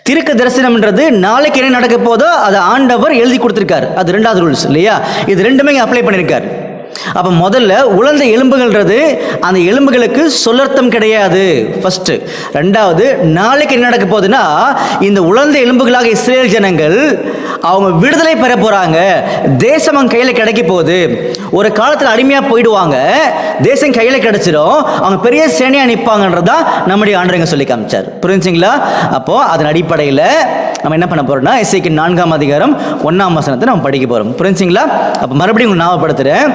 தீர்க்க தரிசனம்ன்றது நாளைக்கு என்ன நடக்க போதோ அதை ஆண்டவர் எழுதி கொடுத்துருக்காரு. அது 2வது ரூல்ஸ் இல்லையா? இது 2மே அப்ளை பண்ணியிருக்காரு. அப்போ முதல்ல உலர்ந்த எலும்புகள்ன்றது அந்த எலும்புகளுக்கு சொல்லர்த்தம் கிடையாது ஃபர்ஸ்ட். 2வது, நாளைக்கு என்ன நடக்க போகுதுன்னா, இந்த உலர்ந்த எலும்புகளாக இஸ்ரேல் ஜனங்கள் அவங்க விடுதலை பெற போறாங்க. தேசம் அவங்க கையில் கிடைக்க போகுது. ஒரு காலத்தில் அடிமையாக போயிடுவாங்க, தேசம் கையில் கிடைச்சிடும், அவங்க பெரிய சேனையாக நிற்பாங்கன்றதா நம்முடைய ஆண்டவங்க சொல்லி காமிச்சார். புரிஞ்சுங்களா? அப்போ அதன் அடிப்படையில் நம்ம என்ன பண்ண போறோம்னா, எசேக்கியேல் 4ஆம் அதிகாரம் 1ஆம் வசனத்தை நம்ம படிக்க போறோம். புரிஞ்சுங்களா? அப்போ மறுபடியும் உங்களுக்கு ஞாபகப்படுத்துறேன்,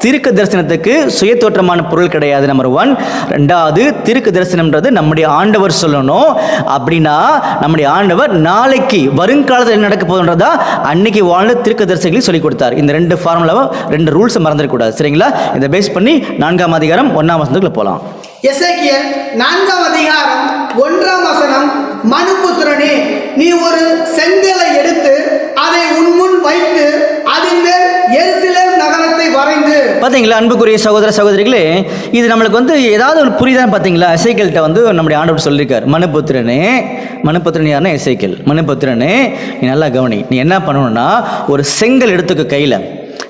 தீர்க்க தரிசனத்துக்கு சுயத்தோற்றமான பொருள் கிடையாது. நம்பர் 1. 2வது, தீர்க்க தரிசனம்ன்றது நம்முடைய ஆண்டவர் சொல்லணும். அப்படின்னா நம்முடைய ஆண்டவர் நாளைக்கு வருங்காலத்தில் என்ன நடக்க போகுதுன்றதா அன்னைக்கு வாழ்ந்த தீர்க்க தரிசனங்களை சொல்லி கொடுத்தார். இந்த 2 ஃபார்முலாவை 2 ரூல்ஸை மறந்துடக்கூடாது. சரிங்களா? இதை பேஸ் பண்ணி 4ஆம் அதிகாரம் 1ஆம் வசனத்துக்குள்ள போகலாம். எசேக்கியேல் 4ஆம் அதிகாரம் 1ஆம் வசனம். மனுபுத்திரனே, நீ ஒரு செங்கலை எடுத்து அதை உன் முன் வைத்து அதன் மேல் எருசலேம் நகரத்தை வரைந்து. பார்த்தீங்களா அன்புக்குரிய சகோதர சகோதரிகளே, இது நம்மளுக்கு ஏதாவது ஒரு புரியுதான்? பார்த்தீங்களா? எசேக்கியேல்கிட்ட நம்முடைய ஆண்டவர் சொல்லியிருக்கார், மனுபுத்திரனே. மனுபுத்திரன் யாருன்னா எசேக்கியேல். மனுபுத்திரனே, நீ நல்லா கவனி. நீ என்ன பண்ணணும்னா, ஒரு செங்கல் எடுத்துக்க கையில்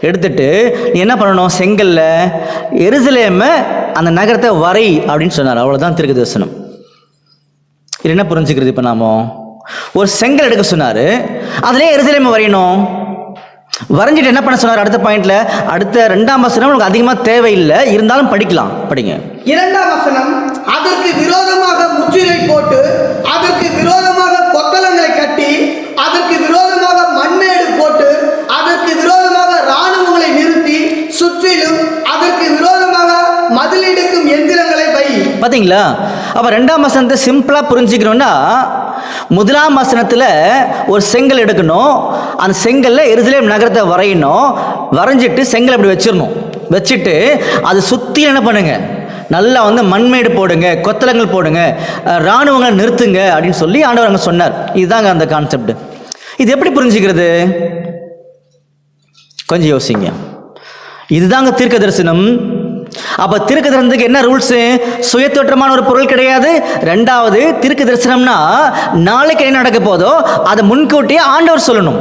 எடுத்துட்டு நீ என்ன பண்ணணும், செங்கல்ல எருசலேமை அந்த நகரத்தை வரை அப்படின்னு சொன்னார். அவ்வளோதான் தீர்க்க தரிசனம். இது என்ன புரிஞ்சுக்கிறது? இப்போ நாம ஒரு செங்கல் எடுக்க சொன்னார், அதிலே எருசலேமை வரையணும். வரைஞ்சிட்டு என்ன பண்ண சொன்னார்? அடுத்த பாயிண்ட்ல, அடுத்த 2ஆம் வசனம் உங்களுக்கு அதிகமாக தேவையில்லை, இருந்தாலும் படிக்கலாம். படிங்க. 2ஆம் வசனம். அதற்கு விரோதமாக முற்றுகை போட்டு அதற்கு விரோதமாக கொத்தளங்களை கட்டி அதற்கு விரோதமாக மண்மேடு போட்டு அதற்கு விரோதமாக இராணுவங்களை நிறுத்தி சுற்றிலும் அதற்கு விரோதமாக மதிலிடுக்கும் எந்திரங்களை வை. பார்த்தீங்களா? அப்போ 2ஆம் வசனத்தை சிம்பிளா புரிஞ்சுக்கணும்னா, 1ஆம் வசனத்தில் ஒரு செங்கல் எடுக்கணும், அந்த செங்கல்ல எருசலேம் நகரத்தை வரையணும். வரைஞ்சிட்டு செங்கல் அப்படி வச்சிடணும். வச்சுட்டு அது சுற்றி என்ன பண்ணுங்க, நல்லா மண்மேடு போடுங்க, கொத்தளங்கள் போடுங்க, இராணுவங்களை நிறுத்துங்க அப்படின்னு சொல்லி ஆண்டவர் அங்கே சொன்னார். இதுதாங்க அந்த கான்செப்ட். இது எப்படி புரிஞ்சுக்கிறது? கொஞ்சம் யோசிங்க. இதுதாங்க தீர்க்க தரிசனம். அப்ப தீர்க்க தரிசனத்துக்கு என்ன ரூல்ஸ்? சுயத்தோற்றமான ஒரு பொருள் கிடையாது. 2வது, தீர்க்க தரிசனம்னா நாளைக்கு என்ன நடக்க போதோ அதை முன்கூட்டியே ஆண்டவர் சொல்லணும்.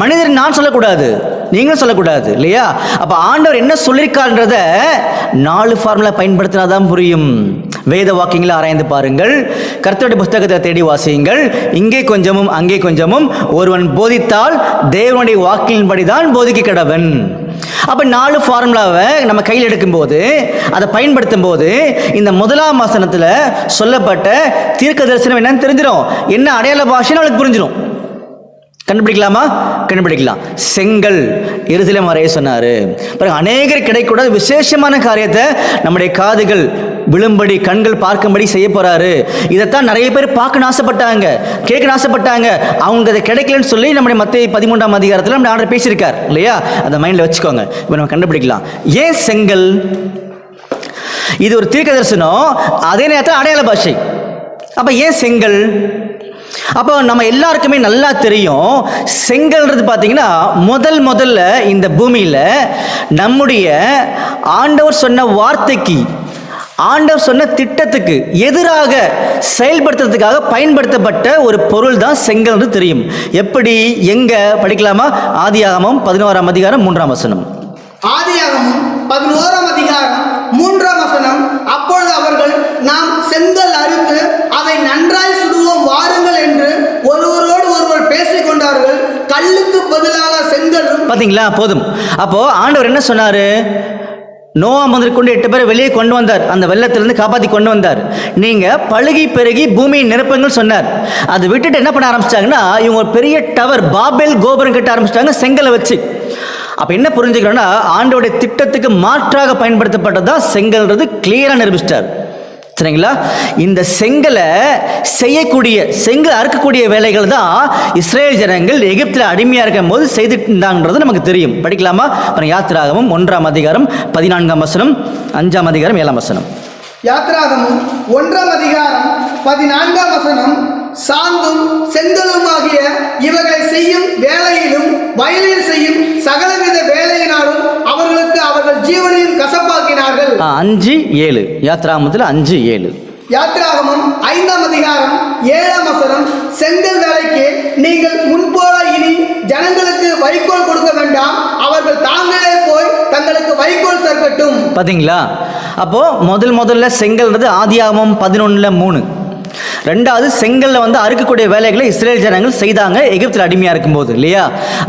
மனிதர் நான் சொல்லக்கூடாது, நீங்களும் சொல்லக்கூடாது இல்லையா? அப்ப ஆண்டவர் என்ன சொல்லியிருக்கான்றத 4 ஃபார்முலா பயன்படுத்தினாதான் புரியும். வேத வாக்கியங்களை ஆராய்ந்து பாருங்கள், கர்த்தருடைய புத்தகத்தை தேடி வாசியுங்கள். இங்கே கொஞ்சமும் அங்கே கொஞ்சமும் ஒருவன் போதித்தால் தேவனுடைய வாக்கின்படிதான் போதிக்க கடவன். அப்ப 4 ஃபார்முலாவை நம்ம கையில் எடுக்கும்போது, அதை பயன்படுத்தும் போது, இந்த 1ஆம் வசனத்தில் சொல்லப்பட்ட தீர்க்க தரிசனம் என்னன்னு தெரிஞ்சிடும். என்ன அடையாள பாஷைன்னு அவளுக்கு புரிஞ்சிடும். கண்டுபிடிக்கலாமா? கண்டுபிடிக்கலாம். செங்கல் எருசலேம் வரைய சொன்னாரு. பாருங்க, அநேகர் கிடைக்கூடாத விசேஷமான காரியத்தை நம்முடைய காதுகள் விழும்படி, கண்கள் பார்க்கும்படி செய்ய போறாரு. இதைத்தான் நிறைய பேர் பார்க்க ஆசைப்பட்டாங்க, கேட்க ஆசைப்பட்டாங்க. அவங்க அதை கிடைக்கலன்னு சொல்லி நம்முடைய மத்தேயு 13ஆம் அதிகாரத்தில் நம்ம ஆண்டவர் பேசியிருக்கார் இல்லையா? அதை மைண்டில் வச்சுக்கோங்க. இப்போ நம்ம கண்டுபிடிக்கலாம். ஏன் செங்கல்? இது ஒரு தீர்க்க தரிசனம், அதே நேரத்தில் அடையாள பாஷை. அப்ப ஏன் செங்கல்? அப்போ நம்ம எல்லாருக்குமே நல்லா தெரியும், செங்கல்ன்றது பார்த்தீங்கன்னா முதல்ல இந்த பூமியில் நம்முடைய ஆண்டவர் சொன்ன வார்த்தைக்கு, ஆண்டவர் சொன்ன திட்டத்துக்கு எதிராக செயல்படுத்துறதுக்காக பயன்படுத்தப்பட்ட ஒரு பொருள் தான் செங்கல் தெரியும். எப்படி, எங்க படிக்கலாமா? ஆதியாகமம் 11ஆம் அதிகாரம் 3ஆம் வசனம். ஆதியாகமம் 11ஆம் அதிகாரம் 3ஆம் வசனம், அப்பொழுது அவர்கள் நாம் செங்கல் அறுத்து அதை நன்றாய் சுடுவோம் வாருங்கள் என்று ஒருவரோடு ஒருவர் பேசிக் கொண்டார்கள். கல்லுக்கு பதிலாக செங்கலும். பாத்தீங்களா? போதும். அப்போ ஆண்டவர் என்ன சொன்னாரு? நோவா முதற்கொண்டு 8 பேரை வெளியே கொண்டு வந்தார், அந்த வெள்ளத்திலிருந்து காப்பாற்றி கொண்டு வந்தார். நீங்க பழுகி பெருகி பூமியை நிரப்புங்கள் சொன்னார். அதை விட்டுட்டு என்ன பண்ண ஆரம்பிச்சிட்டாங்கன்னா, இவங்க ஒரு பெரிய டவர் பாபேல் கோபுரம் கட்ட ஆரம்பிச்சிட்டாங்க செங்கலை வச்சு. அப்ப என்ன புரிஞ்சுக்கிறோம்னா, ஆண்டோடைய திட்டத்துக்கு மாற்றாக பயன்படுத்தப்பட்டதான் செங்கல்ன்றது கிளியரா நிரூபிச்சிட்டார். சரிங்களா? இந்த செங்கலை செய்யக்கூடிய, செங்கல் அறுக்கக்கூடிய வேலைகள் தான் இஸ்ரேல் ஜனங்கள் எகிப்தில் அடிமையா இருக்கும் போது செய்துட்டு இருந்தாங்கன்றது நமக்கு தெரியும். படிக்கலாமா? யாத்திராகமம் 1ஆம் அதிகாரம் 14ஆம் வசனம், 5ஆம் அதிகாரம் 7ஆம் வசனம். யாத்திராகமம் 1ஆம் அதிகாரம் 14ஆம் வசனம், சாந்தும் செங்கலுமாகிய இவர்களை செய்யும் வேலையிலும் வயலில் செய்யும் சகலவித வேலையினாலும் அவர்களுக்கு அவர்கள் ஜீவனையும் கசப்பாக்கினார்கள். 5:7 யாத்திராகமத்தில் 5:7. யாத்திராகமம் 5ஆம் அதிகாரம் 7ஆம் வசனம், செங்கல் வேலைக்கு நீங்கள் முன்போல இனி ஜனங்களுக்கு வைக்கோல் கொடுக்க வேண்டாம், அவர்கள் தாங்களே போய் தங்களுக்கு வைக்கோல் சேர்க்கட்டும். பாத்தீங்களா? அப்போ முதல்ல செங்கல்ன்றது ஆதியாகமம் 11:3. ரெண்டாவது, செங்கல்ல அறுக்கக்கூடிய வேலைகளை இஸ்ரேல் ஜனங்கள் செய்தாங்க எகிப்தில் அடிமையா இருக்கும்போது, இல்லையா?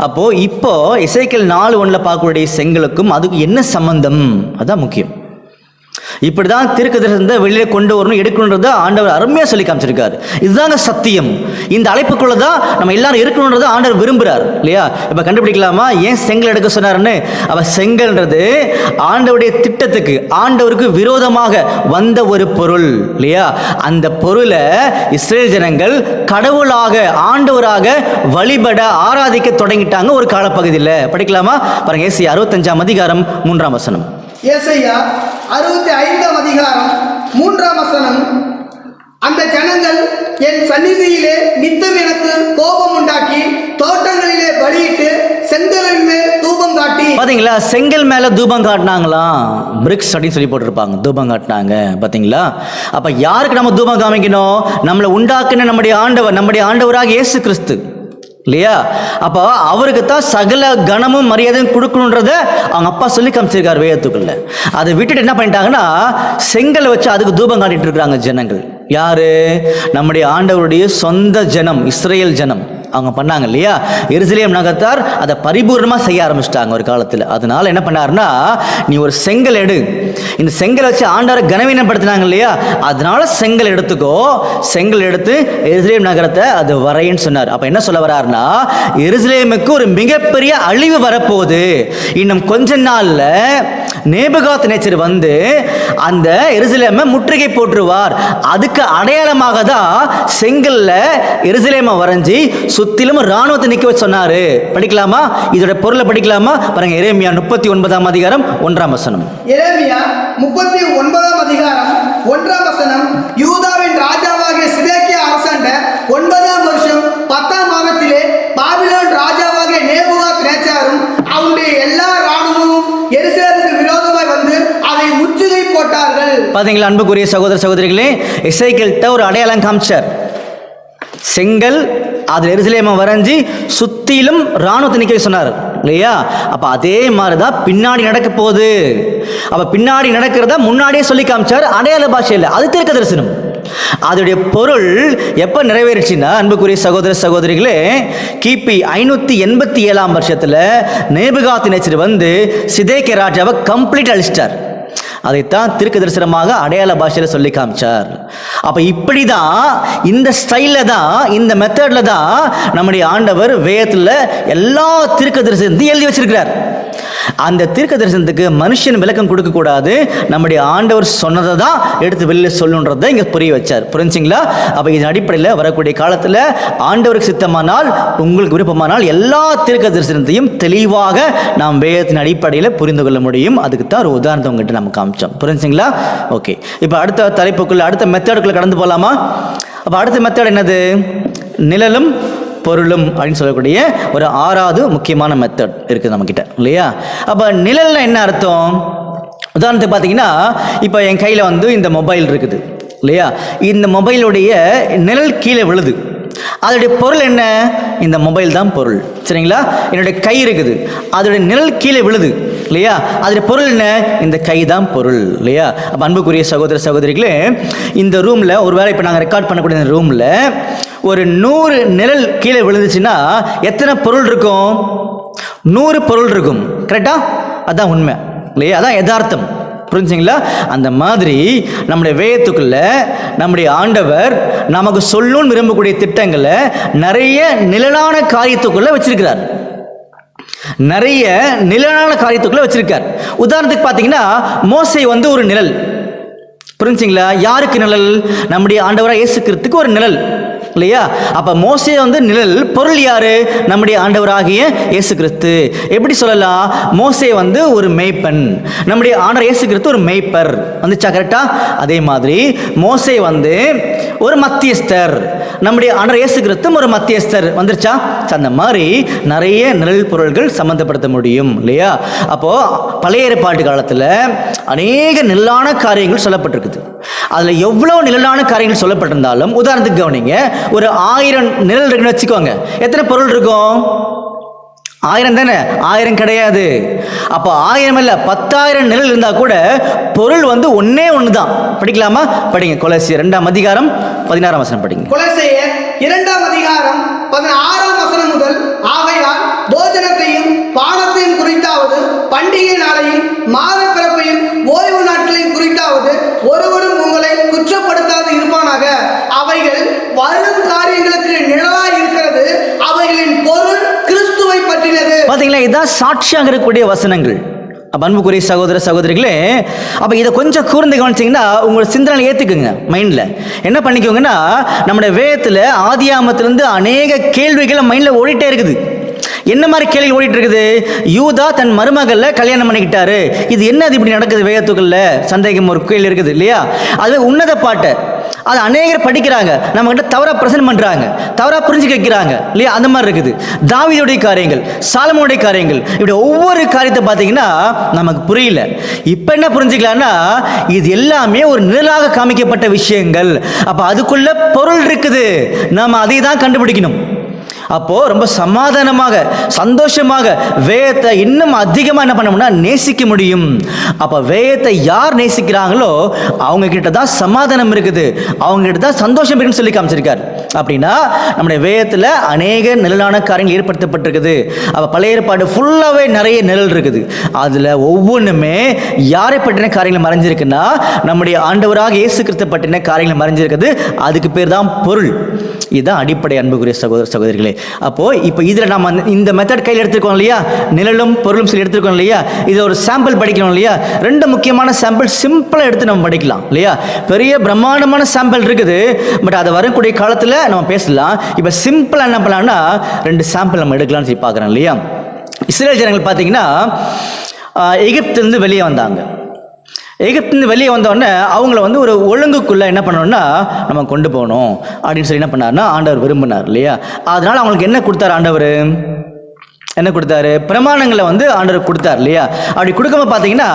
அப்போ இப்போ எசேக்கியேல் 4:1 பார்க்கக்கூடிய செங்கலுக்கும் அதுக்கு என்ன சம்பந்தம்? அதான் முக்கியம். இப்படிதான் தீர்க்கதரிசனத்தை வெளியே கொண்டு வரணும், எடுக்கணுன்றத ஆண்டவர் அருமையா சொல்லி காமிச்சிருக்காரு. இதுதாங்க சத்தியம். இந்த அழைப்புக்குள்ளதான் நம்ம எல்லாரும் இருக்கணும்ன்றத ஆண்டவர் விரும்புறார், இல்லையா? இப்ப கண்டுபிடிக்கலாமா ஏன் செங்கல் எடுக்க சொன்னாருன்னு? அவ செங்கல்ன்றது ஆண்டவருடைய திட்டத்துக்கு, ஆண்டவருக்கு விரோதமாக வந்த ஒரு பொருள், இல்லையா? அந்த பொருளை இஸ்ரேல் ஜனங்கள் கடவுளாக, ஆண்டவராக வழிபட ஆராதிக்க தொடங்கிட்டாங்க ஒரு காலப்பகுதியில். படிக்கலாமா? பாருங்க, ஏசாயா 65ஆம் அதிகாரம் 3ஆம் வசனம். ஏசாயா 65ஆம் அதிகாரம் 3ஆம் வசனம், அந்த ஜனங்கள் என் சந்நிதியிலே நித்தம் எனக்கு கோபம் உண்டாக்கி தோட்டங்களிலே பலியிட்டு செங்கலின் மேல் தூபம் காட்டி. பாத்தீங்களா? செங்கல் மேல தூபம் காட்டினாங்களாம். பிரிக்ஸ் அப்படின்னு சொல்லி போட்டிருப்பாங்க, தூபம் காட்டினாங்க. பாத்தீங்களா? அப்ப யாருக்கு நம்ம தூபம் காமிக்கணும்? நம்மளை உண்டாக்குன நம்முடைய ஆண்டவர், நம்முடைய ஆண்டவராக இயேசு கிறிஸ்து, இல்லையா? அப்போ அவருக்கு தான் சகல கனமும் மரியாதையும் கொடுக்கணுன்றத அவங்க அப்பா சொல்லி காமிச்சிருக்காரு வேதத்துக்குள்ள. அதை விட்டுட்டு என்ன பண்ணிட்டாங்கன்னா, செங்கலை வச்சு அதுக்கு தூபம் காட்டிட்டு இருக்கிறாங்க ஜனங்கள். யாரு? நம்முடைய ஆண்டவருடைய சொந்த ஜனம், இஸ்ரேல் ஜனம். அவங்க பண்ணாங்க, இல்லையா? எருசலேம் நகரத்தார் அதை பரிபூர்ணமாக செய்ய ஆரம்பிச்சிட்டாங்க ஒரு காலத்தில். அதனால என்ன பண்ணாருன்னா, நீ ஒரு செங்கல் எடு, இந்த செங்கல் வச்சு ஆண்டவரை கனவீனப்படுத்தினாங்க, இல்லையா? அதனால செங்கல் எடுத்துக்கோ, செங்கல் எடுத்து எருசலேம் நகரத்தை அது வரைன்னு சொன்னார். அப்போ என்ன சொல்ல வர்றாருன்னா, எருசலேமுக்கு ஒரு மிகப்பெரிய அழிவு வரப்போகுது. இன்னும் கொஞ்ச நாள்ல நேபுகாத்நேச்சர் வந்து அந்த எருசலேமை முற்றுகை போட்டுருவார். அதுக்கு அடையாளமாக தான் செங்கல்ல எருசலேமை வரைஞ்சி சுத்திலும் ராணுவத்தை நிக்க வச்சு சொன்னாரு. படிக்கலாமா? இதோட பொருளை படிக்கலாமா? பாருங்க, எரேமியா 39ஆம் அதிகாரம் 1ஆம் வசனம். எரேமியா 39ஆம் அதிகாரம் 1ஆம் வசனம், யூதாவின் ராஜாவாகிய சிதேக்கியா அரசாண்ட 9ஆம் வருஷம் 10ஆம் மாதத்திலே பாபிலோன் ராஜாவாகிய நேபுகாத்நேச்சாரும் அவனுடைய எல்லா ராணுவமும் எருசலேமுக்கு விரோதமாய் வந்து அதை முற்றுகை போட்டார்கள். பாத்தீங்களா அன்புக்குரிய சகோதர சகோதரிகளே, எசேக்கியேல்ட்ட ஒரு அடையாளம் காமிச்சார். செங்கல் அதில் எருசலேமை வரைஞ்சி சுத்திலும் ராணுவத்தை நிற்க சொன்னார், இல்லையா? அப்ப அதே மாதிரிதான் பின்னாடி நடக்க போகுது. அப்ப பின்னாடி நடக்கிறத முன்னாடியே சொல்லி காமிச்சார் அடையாள பாஷையில். அது தீர்க்க தரிசனம். அதோடைய பொருள் எப்ப நிறைவேறிச்சுன்னா, அன்புக்குரிய சகோதர சகோதரிகளே, கிபி 587ஆம் வருஷத்துல நேபுகாத்நேச்சர் வந்து சிதேக்கியா ராஜாவை கம்ப்ளீட் அழிச்சிட்டார். அதைத்தான் தீர்க்க தரிசனமாக அடையாள பாஷையில சொல்லி காமிச்சார். அப்ப இப்படிதான், இந்த ஸ்டைல்ல தான், இந்த மெத்தட்ல தான் நம்முடைய ஆண்டவர் வேதத்துல எல்லா தீர்க்க தரிசனத்தையும் எழுதி வச்சிருக்கிறார். அந்த தீர்க்க தரிசனத்துக்கு மனுஷன் விளக்கம் கொடுக்க கூடாது, நம்முடைய ஆண்டவர் சொன்னதை தான் எடுத்து வெளியில சொல்லுன்றதை இங்க புரிய வச்சார். புரிஞ்சுங்களா? அப்ப இதன் அடிப்படையில் வரக்கூடிய காலத்துல ஆண்டவருக்கு சித்தமானால், உங்களுக்கு விருப்பமானால் எல்லா தீர்க்க தரிசனத்தையும் தெளிவாக நாம் வேதத்தின் அடிப்படையில் புரிந்து கொள்ள முடியும். அதுக்கு தான் ஒரு உதாரணத்தை உங்ககிட்ட நம்ம காமிச்சோம். புரிஞ்சுங்களா? ஓகே, இப்போ அடுத்த தலைப்புக்குள்ள, அடுத்த மெத்தடுக்குள்ள கடந்து போகலாமா? அப்ப அடுத்த மெத்தட் என்னது? நிழலும் பொருளும் அப்படின்னு சொல்லக்கூடிய ஒரு 6வது முக்கியமான மெத்தட் இருக்குது நம்ம கிட்ட, இல்லையா? அப்ப நிழல்னா என்ன அர்த்தம்? உதாரணத்துக்கு பார்த்தீங்கன்னா, இப்போ என் கையில் இந்த மொபைல் இருக்குது, இல்லையா? இந்த மொபைலுடைய நிழல் கீழே விழுது, அதோடைய பொருள் என்ன? இந்த மொபைல் தான் பொருள். சரிங்களா? என்னுடைய கை இருக்குது, அதோடைய நிழல் கீழே விழுது இல்லையா? அதோடைய பொருள் என்ன? இந்த கை தான் பொருள் இல்லையா? அப்போ அன்புக்குரிய சகோதர சகோதரிகளே, இந்த ரூமில் ஒருவேளை இப்போ நாங்கள் ரெக்கார்ட் பண்ணக்கூடிய இந்த ரூமில் ஒரு 100 நிழல் கீழே விழுந்துச்சுன்னா எத்தனை பொருள் இருக்கும்? 100 பொருள் இருக்கும். கரெக்டா? அதான் உண்மை இல்லையா? அதான் யதார்த்தம். புரிஞ்சுங்களா? அந்த மாதிரி நம்முடைய வேதத்துக்குள்ள நம்முடைய ஆண்டவர் நமக்கு சொல்லணும்னு விரும்பக்கூடிய திட்டங்களை நிறைய நிழலான காரியத்துக்குள்ள வச்சிருக்கிறார். நிறைய நிழலான காரியத்துக்குள்ள வச்சிருக்கார். உதாரணத்துக்கு பார்த்தீங்கன்னா, மோசே வந்து ஒரு நிழல். புரிஞ்சுங்களா? யாருக்கு நிழல்? நம்முடைய ஆண்டவராக இயேசு கிறிஸ்துவுக்கு ஒரு நிழல் இல்லையா? அப்ப மோசே வந்து நிழல், பொருள் யாரு? நம்முடைய ஆண்டவராகிய இயேசு கிறிஸ்து. எப்படி சொல்லலாம்? மோசே வந்து ஒரு மேய்ப்பன், நம்முடைய ஆண்டவர் இயேசு கிறிஸ்து ஒரு மேய்ப்பர். வந்துச்சா? கரெக்டா? அதே மாதிரி மோசே வந்து ஒரு மத்தியஸ்தர், நம்முடைய ஆண்டவர் இயேசு கிறிஸ்து ஒரு மத்தியஸ்தர். வந்துருச்சா? அந்த மாதிரி நிறைய நிழல் பொருள்கள் சம்பந்தப்படுத்த முடியும் இல்லையா? அப்போ பழைய ஏற்பாட்டு காலத்துல அநேக நிழலான காரியங்கள் சொல்லப்பட்டிருக்குது. அதுல எவ்வளவு நிழலான காரியங்கள் சொல்லப்பட்டிருந்தாலும், உதாரணத்துக்கு கவனிங்க, ஒரு 1000 நிழல் இருக்குன்னு வச்சுக்கோங்க, எத்தனை பொருள் இருக்கும்? 1000 தானே? 1000 கிடையாது. அப்போ 1000 இல்ல, 10,000 நிழல் இருந்தா கூட பொருள் வந்து ஒன்னே ஒண்ணுதான். படிக்கலாமா? படிங்க. கொலோசியர் 2ஆம் அதிகாரம் 16ஆம் வசனம் படிங்க. கொலோசியர் 2ஆம் அதிகாரம் 16ஆம் வசனம் முதல், ஆகையால் போஜனத்தையும் பானத்தையும் குறித்தாவது, பண்டிகை நாளையும் மாத பிறப்பையும் ஓய்வு நாட்களையும் குறித்தாவது ஒருவரும் உங்களை குற்றப்படுத்தாது இருப்பானாக. அவைகள் வரும் காரியங்களுக்கு நிழலாய் இருக்கிறது, அவைகளின் பொருள் கிறிஸ்துவை பற்றினது. பாத்தீங்களா? இதான் சாட்சியாக இருக்கக்கூடிய வசனங்கள். அன்புக்குரிய சகோதர சகோதரிகளே, அப்ப இதை கொஞ்சம் கூர்ந்து கவனிச்சீங்கன்னா உங்களோட சிந்தனை ஏத்துக்குங்க. மைண்ட்ல என்ன பண்ணிக்கோங்கன்னா, நம்முடைய வேதத்துல ஆதியாமத்திலிருந்து அநேக கேள்விகள் மைண்ட்ல ஓடிட்டே இருக்குது. என்ன மாதிரி கேள்வி ஓடிட்டு இருக்குது? யூதா தன் மருமகள்ல கல்யாணம் பண்ணிக்கிட்டாரு, இது என்னது இப்படி நடக்குது? வேதத்துக்குள்ள சந்தேகம் ஒரு கேள்வி இருக்குது இல்லையா? அது உன்னத பாட்டை அது அநேகர் படிக்கிறாங்க, நம்ம கிட்ட தவறா பிரசன்ட் பண்றாங்க, தவறா புரிஞ்சு வைக்கிறாங்க இல்லையா? அந்த மாதிரி இருக்குது. தாவீதுடைய காரியங்கள், சாலமோனுடைய காரியங்கள், இப்படி ஒவ்வொரு காரியத்தை பார்த்தீங்கன்னா நமக்கு புரியல. இப்ப என்ன புரிஞ்சுக்கலாம்னா, இது எல்லாமே ஒரு நிழலாக காமிக்கப்பட்ட விஷயங்கள். அப்ப அதுக்குள்ள பொருள் இருக்குது, நாம அதை தான் கண்டுபிடிக்கணும். அப்போ ரொம்ப சமாதானமாக சந்தோஷமாக வேதத்தை இன்னும் அதிகமாக என்ன பண்ண முடியும்னா நேசிக்க முடியும். அப்போ வேதத்தை யார் நேசிக்கிறாங்களோ அவங்க கிட்ட தான் சமாதானம் இருக்குது, அவங்க கிட்ட தான் சந்தோஷம் இருக்குன்னு சொல்லி காமிச்சிருக்காரு. அப்படின்னா நம்முடைய வேதத்தில் அநேக நிழலான காரியங்கள் ஏற்படுத்தப்பட்டிருக்குது. அப்போ பழைய ஏற்பாடு ஃபுல்லாகவே நிறைய நிழல் இருக்குது. அதில் ஒவ்வொன்றுமே யாரை பற்றின காரியங்கள் மறைஞ்சிருக்குன்னா நம்முடைய ஆண்டவராக இயேசு கிறிஸ்து பற்றின காரியங்கள் மறைஞ்சிருக்குது. அதுக்கு பேர் தான் பொருள். இதுதான் அடிப்படை அன்புக்குரிய சகோதர சகோதரிகளே. அப்போ இப்போ இதில் நம்ம இந்த மெத்தட் கையில் எடுத்துருக்கோம் இல்லையா? நிழலும் பொருளும் சொல்லி எடுத்துருக்கோம் இல்லையா? இது ஒரு சாம்பிள் படிக்கணும் இல்லையா? 2 முக்கியமான சாம்பிள் சிம்பிளாக எடுத்து நம்ம படிக்கலாம் இல்லையா? பெரிய பிரம்மாண்டமான சாம்பிள் இருக்குது, பட் அதை வரக்கூடிய காலத்தில் நம்ம பேசலாம். இப்போ சிம்பிளாக என்ன பண்ணலாம்னா 2 சாம்பிள் நம்ம எடுக்கலாம்னு சொல்லி பார்க்குறோம் இல்லையா? இஸ்ரேல் ஜனங்கள் பார்த்தீங்கன்னா எகிப்திலிருந்து வெளியே வந்தாங்க. எகிப்திலிருந்து வெளியே வந்தோடனே அவங்கள வந்து ஒரு ஒழுங்குக்குள்ளே என்ன பண்ணணும்னா நம்ம கொண்டு போகணும் அப்படின்னு சொல்லி என்ன பண்ணார்னா ஆண்டவர் விரும்பினார் இல்லையா? அதனால் அவங்களுக்கு என்ன கொடுத்தார் ஆண்டவர்? என்ன கொடுத்தாரு? பிரமாணங்களை வந்து ஆண்டவர் கொடுத்தார் இல்லையா? அப்படி கொடுக்கும்போது பார்த்தீங்கன்னா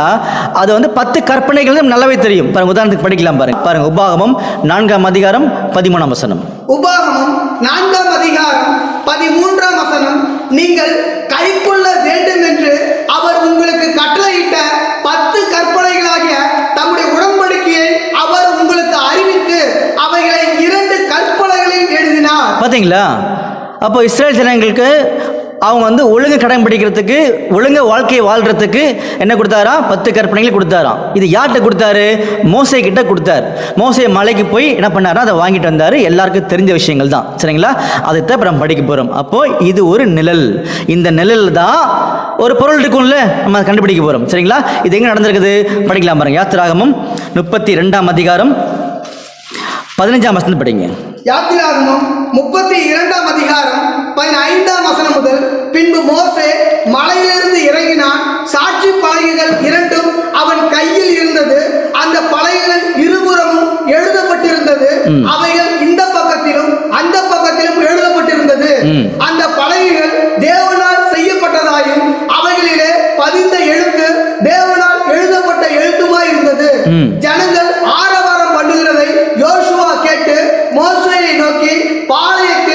அது வந்து 10 கற்பனைகள் நல்லாவே தெரியும். பாருங்க, உதாரணத்துக்கு படிக்கலாம் பாருங்க. உபாகமம் 4ஆம் அதிகாரம் 13ஆம் வசனம். உபாகமம் 4ஆம் அதிகாரம் 13ஆம் வசனம். நீங்கள் கைக்கொள்ள வேண்டும் என்று அவர் உங்களுக்கு கட்டளையிட்ட 10 கற்பனைகளாகிய தம்முடைய உடன்படிக்கையை அவர் உங்களுக்கு அறிவித்து அவைகளை 2 கற்பனைகளில் எழுதினார். பாத்தீங்களா? அப்போ இஸ்ரேல் ஜனங்களுக்கு அவங்க வந்து ஒழுங்கு கடைபிடிக்கிறதுக்கு, ஒழுங்கு வாழ்க்கையை வாழ்றதுக்கு என்ன கொடுத்தாராம்? 10 கற்பனைகள் கொடுத்தாராம். இது யார்கிட்ட கொடுத்தாரு? மோசே கிட்ட கொடுத்தாரு. மோசே மலைக்கு போய் என்ன பண்ணாரா? அதை வாங்கிட்டு வந்தாரு. எல்லாருக்கும் தெரிஞ்ச விஷயங்கள் தான். சரிங்களா? அதைத்தான் இப்போ நம்ம படிக்க போறோம். அப்போ இது ஒரு நிழல். இந்த நிழல் தான் ஒரு பொருள் இருக்கும்ல, நம்ம அதை கண்டுபிடிக்க போறோம். சரிங்களா? இது எங்க நடந்திருக்குது? படிக்கலாம் பாருங்க. யாத்திராகமம் 32ஆம் அதிகாரம் 15ஆம் வசனம் படிங்க. யாத்திராகமம் 32ஆம் அதிகாரம் 15ஆம் வசனம் முதல். பின்பு மோசே மலையிலிருந்து இறங்கினான். சாட்சி பலகைகள் 2 அவன் கையில் இருந்தது. அந்த பலகைகள் இருபுறமும் எழுதப்பட்டிருந்தது. அவைகள் இந்த பக்கத்திலும் அந்த பக்கத்திலும் எழுதப்பட்டிருந்தது. அந்த பலகைகள் தேவனால் செய்யப்பட்டதாயும் அவைகளிலே பதிந்த எழுத்து தேவனால் எழுதப்பட்ட எழுத்துமாய் இருந்தது. ஜனங்கள் ஆரவாரம் பண்ணுகிறதை யோசுவா கேட்டு மோசேயை நோக்கி, பாளையத்தில்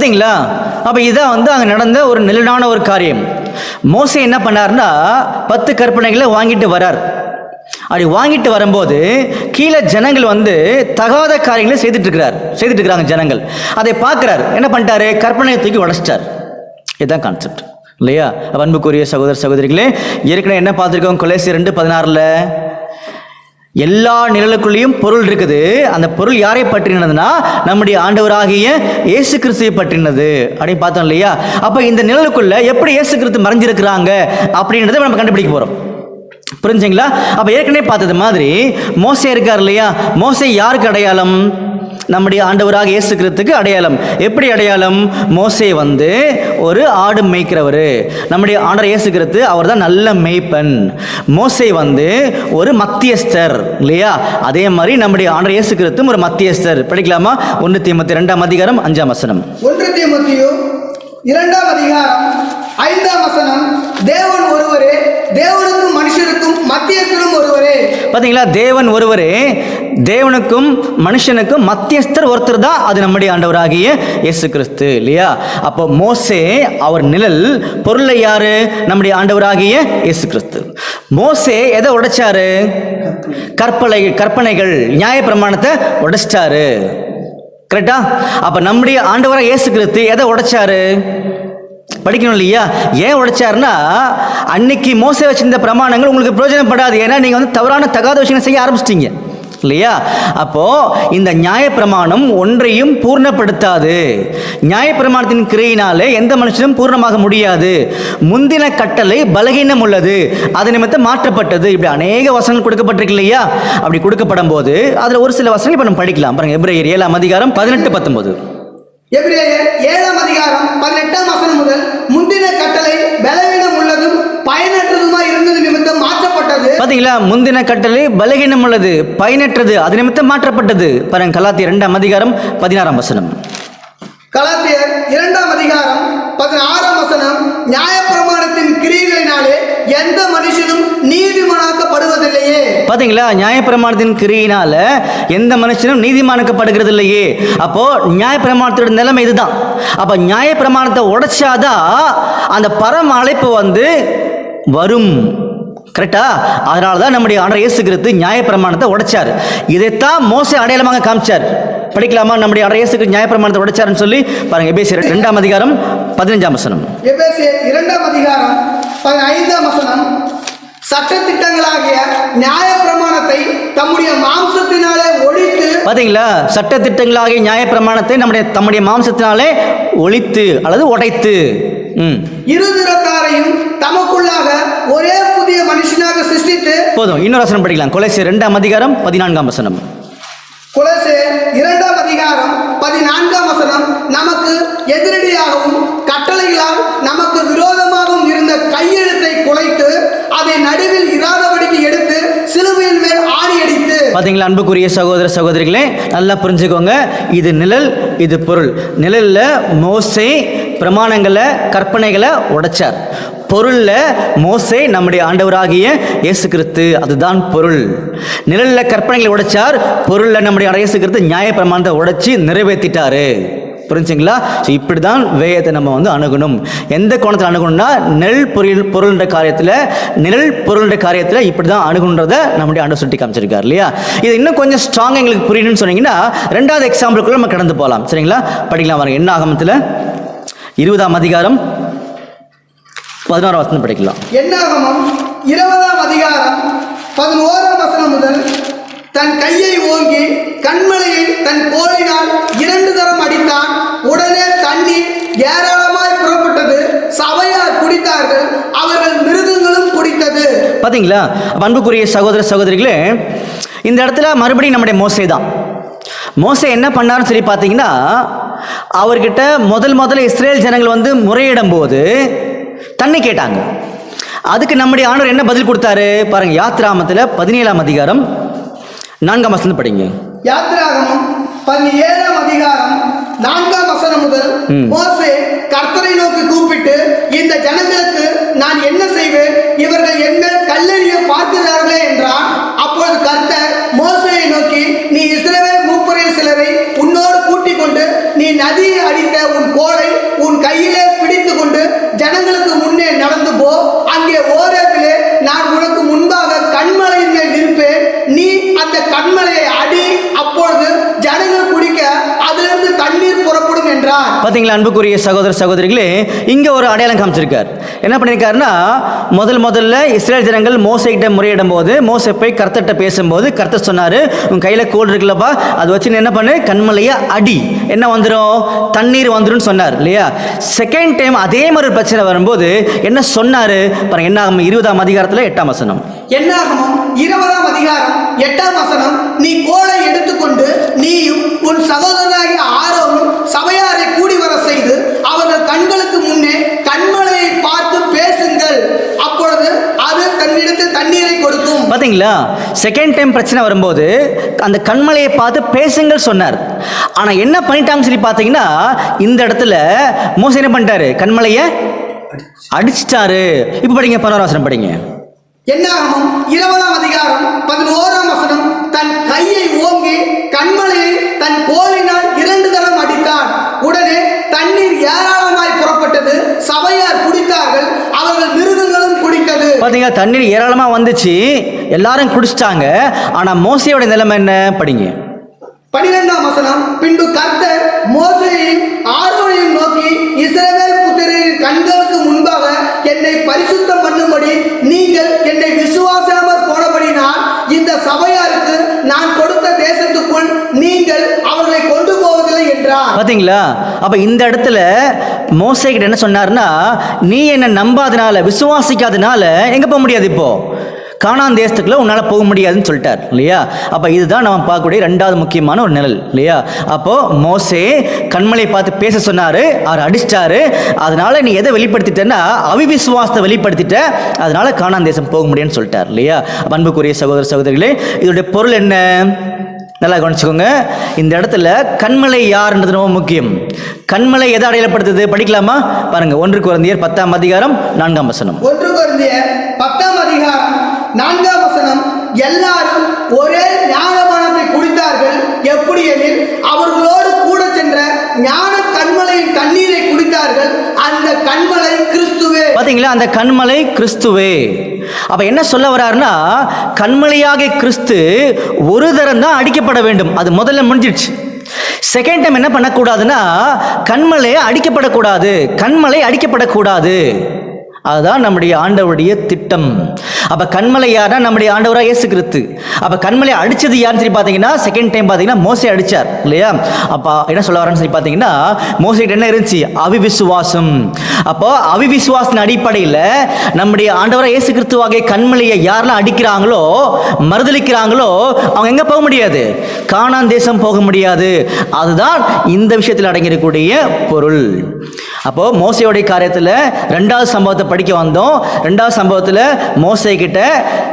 பார்த்தீங்களா? அப்போ இதான் வந்து அங்கே நடந்த ஒரு நிழலான ஒரு காரியம். மோசே என்ன பண்ணார்னா 10 கற்பனைகளை வாங்கிட்டு வரார். அப்படி வாங்கிட்டு வரும்போது கீழே ஜனங்கள் வந்து தகாத காரியங்களை செய்துட்டு இருக்கிறாங்க ஜனங்கள். அதை பார்க்குறார், என்ன பண்ணிட்டாரு? கற்பனையை தூக்கி உடைச்சிட்டார். இதுதான் கான்செப்ட் இல்லையா? அன்புக்குரிய சகோதர சகோதரிகளே, ஏற்கனவே என்ன பார்த்துருக்கோம்? கொலோசியர் 2:16 எல்லா நிழலுக்குள்ளேயும் பொருள் இருக்குது. அந்த பொருள் யாரை பற்றினதுன்னா நம்முடைய ஆண்டவராகிய இயேசு கிறிஸ்துவை பற்றினது அப்படின்னு பார்த்தோம் இல்லையா? அப்போ இந்த நிழலுக்குள்ள எப்படி இயேசு கிறிஸ்து மறைஞ்சிருக்கிறாங்க அப்படின்றத நம்ம கண்டுபிடிக்க போறோம். புரிஞ்சுங்களா? அப்ப ஏற்கனவே பார்த்தது மாதிரி மோசே இருக்கார் இல்லையா? மோசே யாருக்கு அடையாளம்? நம்முடைய ஆண்டவராக இயேசு கிறிஸ்துக்கு அடையாளம். எப்படி அடையாளம்? மோசே வந்து ஒரு ஆடு மேய்க்கிறவர். நம்முடைய ஆண்டவர் இயேசு கிறிஸ்து அவர் தான் நல்ல மேய்ப்பன். மோசே வந்து ஒரு மத்தியஸ்தர் இல்லையா? அதே மாதிரி நம்முடைய ஆண்டவர் இயேசு கிறிஸ்து ஒரு மத்தியஸ்தர். படிக்கலாமா? 1 தீமோத்தேயு 2 5 வசனம். 1 தீமோத்தேயு 2 தேவன் ஒருவரே, தேவனுக்கும் மனுஷனுக்கும் மத்தியஸ்தரும் ஒருவரே. பாத்தீங்களா? தேவன் ஒருவரே, தேவனுக்கும் மனுஷனுக்கும் மத்தியஸ்தர் ஒருத்தர் தான், அது நம்முடைய ஆண்டவராகிய இயேசு கிறிஸ்து இல்லையா? அப்போ மோசே அவர் நிழல், பொருளை யாரு? நம்முடைய ஆண்டவராகிய இயேசு கிறிஸ்து. மோசே எதை உடைச்சாரு? கற்பனைகள், நியாய பிரமாணத்தை உடைச்சிட்டாரு. கரெக்டா? அப்ப நம்முடைய ஆண்டவராக இயேசு கிறிஸ்து எதை உடைச்சாரு? படிக்கணும் இல்லையா? ஏன் உடைச்சாருன்னா, அன்னைக்கு மோசே வச்சிருந்த பிரமாணங்கள் உங்களுக்கு பிரயோஜனப்படாது. ஏன்னா நீங்க வந்து தகாத விஷயங்களை செய்ய ஆரம்பிச்சிட்டீங்க இல்லையா? அப்போ இந்த நியாயப்பிரமாணம் ஒன்றையும் பூர்ணப்படுத்தாது. நியாயப்பிரமாணத்தின் கிரையினாலே எந்த மனுஷனும் பூர்ணமாக முடியாது. முந்தின கட்டளை பலகீனம் உள்ளது, அது நிமித்தம் மாற்றப்பட்டது. இப்படி அநேக வசனங்கள் கொடுக்கப்பட்டிருக்கு இல்லையா? அப்படி கொடுக்கப்படும் போது அதுல ஒரு சில வசனங்கள் இப்ப நம்ம படிக்கலாம். பாருங்க, எபிரேயர் 7:18-19. எபிரேயர் 7:18 முதல் முந்தின கட்டளை பலவீனம் உள்ளதும் பயனற்றதுமாய் இருந்தது நிமித்தம் மாற்றப்பட்டது. பாத்தீங்களா? முந்தின கட்டளை பலவீனம் உள்ளது, பயனற்றது, அது நிமித்தம் மாற்றப்பட்டது. பாருங்க, கலாத்தியர் 2:16. கலாத்தியர் 2:16 நியாயப்பிரமாணத்தின் கிரியைகளினாலே எந்த மனுஷனும் நீதிமானாக்கப்படுவதில்லையே. பாத்தீங்களா? நியாயப்பிரமாணத்தின் கிரியினால எந்த மனுஷனும் நீதிமானாக்கப்படுகிறது இல்லையே. அப்போ நியாயப்பிரமாணத்தோட நிலைமை இதுதான். அப்ப நியாயப்பிரமாணத்தை உடைச்சாதான் அந்த பரம அழைப்பு வந்து வரும். கரெக்டா? அதனாலதான் நம்முடைய ஆண்டவர் இயேசு கிறிஸ்து நியாயப்பிரமாணத்தை உடைச்சார். இதைத்தான் மோசே அடையாளமாக காமிச்சார். படிக்கலாமா? நம்முடைய ஆண்டவர் இயேசு கிறிஸ்து நியாயப்பிரமாணத்தை உடைச்சாருன்னு சொல்லி பாருங்க, எபேசியர் 2:15. எபேசியர் 2:15 சட்டதிட்டங்களாகிய நியாயப்பிரமாணத்தை தம்முடைய மாம்சத்தினாலே ஒழித்து. பாத்தீங்களா? சட்டதிட்டங்களாகிய நியாயப்பிரமாணத்தை தம்முடைய மாம்சத்தினாலே ஒழித்து அல்லது உடைத்து, இருதிறத்தாரையும் தமக்குள்ளாக ஒரே புதிய மனுஷனாக சிருஷ்டித்து. போதும், இன்னொரு வசனம் படிக்கலாம். கொலோசியர் 2:14. கொலோசியர் 2:14 நமக்கு எதிரடியாகவும் கட்டளைகளால் நமக்கு விரோதமாகவும் இருந்த கையெழுத்தை குலைத்து அதை நடுவில் இராதபடிக்கு எடுத்து சிலுவையின் மேல் ஆணி அடித்து. பாத்தீங்களா? அன்புக்குரிய சகோதர சகோதரிகளே, நல்லா புரிஞ்சுக்கோங்க. இது நிழல், இது பொருள். நிழல்ல மோசே பிரமாணங்களை, கற்பனைகளை உடைச்சார். பொருள்ல மோசே நம்முடைய ஆண்டவராகிய இயேசு கிறிஸ்து, அதுதான் பொருள். நிழல்ல கற்பனைகளை உடைச்சார், பொருள்ல நம்முடைய இயேசு கிறிஸ்து நியாய பிரமாணத்தை உடைச்சி நிறைவேற்றிட்டாரு. புரிஞ்சுங்களா? இப்படிதான் வேதத்தை நம்ம வந்து அணுகணும். எந்த கோணத்தில் அணுகணும்னா, நிழல் பொருள்ன்ற காரியத்தில் இப்படிதான் அணுகுன்றதை நம்முடைய ஆண்டவர் சுட்டி காமிச்சிருக்காரு இல்லையா? இது இன்னும் கொஞ்சம் ஸ்ட்ராங் எங்களுக்கு புரியணும்னு சொன்னீங்கன்னா 2வது எக்ஸாம்பிளுக்குள்ள நம்ம கடந்து போகலாம். சரிங்களா? படிக்கலாம் வாங்க. என்னாகமத்தில் 20:11 படிக்கலாம். என்னாகமம் 20:11 முதல் தன் கையை ஓங்கி கண்மலையை தன் கோலினால் 2 தரம் அடித்தான். உடனே தண்ணீர் ஏராளமாய் புறப்பட்டது. சபையார் குடித்தார்கள், அவர்கள் மிருகங்களும் குடித்தது. பாத்தீங்களா? அன்புக்குரிய சகோதர சகோதரிகளே, இந்த இடத்துல மறுபடியும் நம்முடைய மோசே தான். மோசே என்ன பண்ணாருன்னு சொல்லி பார்த்தீங்கன்னா, அவர்கிட்ட முதல்ல இஸ்ரேல் ஜனங்கள் வந்து முறையிடும் போது தண்ணி கேட்டாங்க. அதுக்கு நம்முடைய ஆண்டவர் என்ன பதில் கொடுத்தாரு பாருங்க. யாத்திராகமத்தில் 17:4 படிங்க. யாத்திராகமம் 17:4 முதல் மோசே கர்த்தரை நோக்கி கூப்பிட்டு, இந்த ஜனங்களுக்கு நான் என்ன செய்வேன்? இவர்கள் என்ன கல்லெறிய பார்க்கிறார்களே என்றான். அப்பொழுது கர்த்தர் மோசேயை நோக்கி, நீ இஸ்ரவேல் மூப்பரில் சிலரை உன்னோடு கூட்டிக் கொண்டு நீ நதியை அடித்த உன் கோலை உன் கையிலே பிடித்து கொண்டு ஜனங்களுக்கு முன்னே நடந்து போ. அங்கே ஓரத்திலே நான் உனக்கு முன்பாக கண்மலையின் மேல் இருப்பேன். நீ அந்த கண்மலையை அடி, அப்பொழுது ஜனங்கள் குடிக்க அதிலிருந்து தண்ணீர் புறப்படும் என்றார். பார்த்தீங்களா அன்புக்குரிய சகோதர சகோதரிகளே, இங்கே ஒரு அடையாளம் காமிச்சிருக்கார். என்ன பண்ணியிருக்காருன்னா, முதல்ல இஸ்ரேல் ஜனங்கள் மோசைகிட்ட முறையிடும் போது மோசை போய் கர்த்தர்கிட்ட பேசும்போது கர்த்தர் சொன்னார், உன் கையில் கோல் இருக்குல்லப்பா, அது வச்சு நீ என்ன பண்ணு, கண்மலையை அடி, என்ன வந்துடும், தண்ணீர் வந்துடும் சொன்னார் இல்லையா. செகண்ட் டைம் அதே மாதிரி பிரச்சனை வரும்போது என்ன சொன்னார் பாருங்க. என்னாகும் 20ஆம் அதிகாரத்தில் 8ஆம் வசனம். என்னாகமம் 20ஆம் அதிகாரம் 8ஆம் வசனம். நீ கோலை எடுத்துக்கொண்டு நீயும் உன் சகோதரனாகிய ஆரோனும் சபையாரை கூடி வர செய்து அவர்கள் கண்களுக்கு முன்னே கண்மலையை பார்த்து பேசுங்கள், அப்பொழுது அது தன்னிடத்தில் தண்ணீரை கொடுக்கும். பார்த்தீங்களா, செகண்ட் டைம் பிரச்சனை வரும்போது அந்த கண்மலையை பார்த்து பேசுங்கள் சொன்னார். ஆனால் என்ன பண்ணிட்டாங்கன்னு சொல்லி பார்த்தீங்கன்னா, இந்த இடத்துல மோசே என்ன பண்ணிட்டாரு, கண்மலையை அடிச்சிட்டாரு. இப்போ படிங்க 11ஆம் வசனம் படிங்க. என்னாகமம் 20ஆம் அதிகாரம் 11ஆம் வசனம். தன் கையை ஓங்கி கண்மலையை தன் கோலினால் 2 தரம் அடித்தான். உடனே தண்ணீர் ஏராளமாய் புறப்பட்டது. சபையார் குடித்தார்கள், அவர்கள் மிருகங்களும் குடித்தது. பாத்தீங்க, தண்ணீர் ஏராளமா வந்துச்சு, எல்லாரும் குடிச்சிட்டாங்க. ஆனா மோசையோட நிலைமை என்ன படிங்க. 12ஆம் வசனம். பின்பு கர்த்தர் மோசேயையும் ஆரோனையும் நோக்கி, இஸ்ரவேல் புத்திரரின் கண்களுக்கு முன்பாக என்னை பரிசுத்தம் பண்ணும்படி நீங்கள் என்னை விசுவாசாமல் போனபடினால் இந்த சபையாருக்கு நான் கொடுத்த தேசத்துக்குள் நீங்கள் அவர்களை கொண்டு போவதில்லை என்றார். பாத்தீங்களா, அப்ப இந்த இடத்துல மோசே கிட்ட என்ன சொன்னார்னா, நீ என்ன நம்பாதனால, விசுவாசிக்காதனால எங்க போக முடியாது, இப்போ கானான் தேசத்துக்குள்ள உன்னால போக முடியாதுன்னு சொல்லிட்டார் இல்லையா. அப்ப இதுதான் நம்ம பார்க்கக்கூடிய 2வது முக்கியமான ஒரு நிழல் இல்லையா. அப்போ மோசே கண்மலை பார்த்து பேச சொன்னாரு, அவர் அடிச்சிட்டாரு. அதனால நீ எதை வெளிப்படுத்திட்டேன்னா, அவிவிசுவாசத்தை வெளிப்படுத்திட்ட, அதனால கானான் தேசம் போக முடியும்னு சொல்லிட்டார் இல்லையா. அன்புக்குரிய சகோதர சகோதரிகளே, இதோடைய பொருள் என்ன, நல்லா கவனிச்சுக்கோங்க. இந்த இடத்துல கண்மலை யாருன்றது ரொம்ப முக்கியம். கண்மலை எதை அடையாளப்படுத்துது படிக்கலாமா பாருங்க. 1 கொரிந்தியர் 10ஆம் அதிகாரம் 4ஆம் வசனம். 1 கொரிந்தியர் 10ஆம் அதிகாரம் 4ஆம் வசனம். எல்லாரும் ஒரே ஞானபானத்தை குடித்தார்கள். எப்படி எனில் அவர்களோடு கூட சென்ற ஞான கண்மலையின் தண்ணீரை குடித்தார்கள். அந்த கண்மலை கிறிஸ்துவே. பாத்தீங்களா, அந்த கண்மலை கிறிஸ்துவே. அப்ப என்ன சொல்ல வர்றாருன்னா, கண்மலையாக கிறிஸ்து ஒரு தரம் தான் அடிக்கப்பட வேண்டும், அது முதல்ல முடிஞ்சிடுச்சு. செகண்ட் டைம் என்ன பண்ணக்கூடாதுன்னா, கண்மலையை அடிக்கப்படக்கூடாது, கண்மலை அடிக்கப்படக்கூடாது. அதுதான் நம்முடைய ஆண்டவருடைய திட்டம். அப்ப கண்மலை யாருன்னா நம்முடைய ஆண்டவராக இயேசு கிறிஸ்து. அப்ப கண்மலை அடிச்சது யாருன்னு சொல்லி பார்த்தீங்கன்னா, செகண்ட் டைம் பார்த்தீங்கன்னா மோசே அடிச்சார் இல்லையா. அப்ப என்ன சொல்ல வரேன்னு சொல்லி பார்த்தீங்கன்னா, மோசேகிட்ட என்ன இருந்துச்சு, அவிவிசுவாசம். அப்போ அவிவிசுவாசத்தின் அடிப்படையில் நம்முடைய ஆண்டவராக இயேசு கிறிஸ்துவாகிய கண்மலையை யாரெல்லாம் அடிக்கிறாங்களோ, மறுதலிக்கிறாங்களோ, அவங்க எங்க போக முடியாது, கானான் தேசம் போக முடியாது. அதுதான் இந்த விஷயத்தில் அடங்கியிருக்கக்கூடிய பொருள். அப்போ மோசையோடைய காரியத்தில் 2வது சம்பவத்தை படிக்க வந்தோம். 2வது சம்பவத்தில் மோசே கிட்ட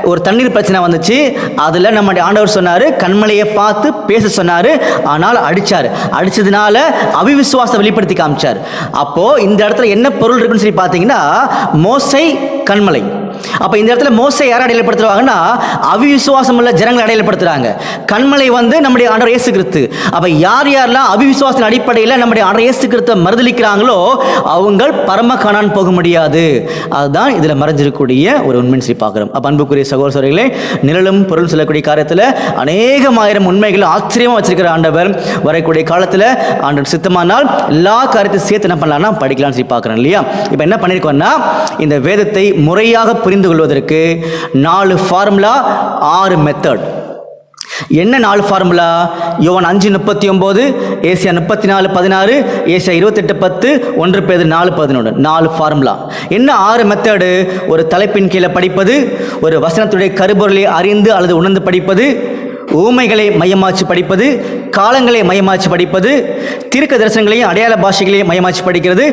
ஒரு தண்ணீர் பிரச்சனை வந்துச்சு. அதில் நம்முடைய ஆண்டவர் சொன்னார், கண்மலையை பார்த்து பேச சொன்னார். ஆனால் அடித்தார். அடித்ததுனால அவிவிசுவாசத்தை வெளிப்படுத்தி காமிச்சார். அப்போது இந்த இடத்துல என்ன பொருள் இருக்குன்னு சொல்லி பார்த்தீங்கன்னா, மோசை கண்மலை. அப்போ இந்த இடத்துல மோசை யாரை அடையாளப்படுத்துவாங்கன்னா, அவிவிசுவாசம் உள்ள ஜனங்களை அடையாளப்படுத்துறாங்க. கண்மலை வந்து நம்முடைய ஆண்டவர் இயேசு கிறிஸ்து. அப்போ யார் யாரெல்லாம் அவிவிசுவாசத்தின் அடிப்படையில் நம்முடைய ஆண்டவர் இயேசு கிறிஸ்துவை மறுதலிக்கிறாங்களோ, அவங்க பரம கானான் போக முடியாது. அதுதான் இதில் மறைஞ்சிருக்கக்கூடிய ஒரு உண்மைன்னு சொல்லி பார்க்குறோம். அப்போ அன்புக்குரிய சகோதரர்களே, நிழலும் பொருள் சொல்லக்கூடிய காரியத்தில் அநேகமாயிரம் உண்மைகள் ஆச்சரியமாக வச்சிருக்கிற ஆண்டவர் வரக்கூடிய காலத்தில் ஆண்டவர் சித்தமானால் எல்லா காரியத்தையும் சேர்த்து என்ன பண்ணலாம்னா படிக்கலாம்னு சொல்லி பார்க்குறோம் இல்லையா. இப்போ என்ன பண்ணியிருக்கோம்னா, இந்த வேதத்தை முறையாக புரிந்து கொள்வதற்கு 4 ஃபார்முலா, 6 மெத்தட். என்ன 4 ஃபார்முலா? யோவான் 5:39, ஏசியா 34:16, ஏசியா 28:10, 1 பேதுரு 4:11. 4 ஃபார்முலா. என்ன 6 மெத்தடு? ஒரு தலைப்பின் கீழே படிப்பது, ஒரு வசனத்துடைய கருப்பொருளை அறிந்து அல்லது உணர்ந்து படிப்பது, ஊமைகளை மையமாச்சு படிப்பது, காலங்களை மையமாச்சு படிப்பது, தீர்க்க தரிசனங்களையும் அடையாள பாஷைகளையும் மையமாச்சு படிக்கிறது,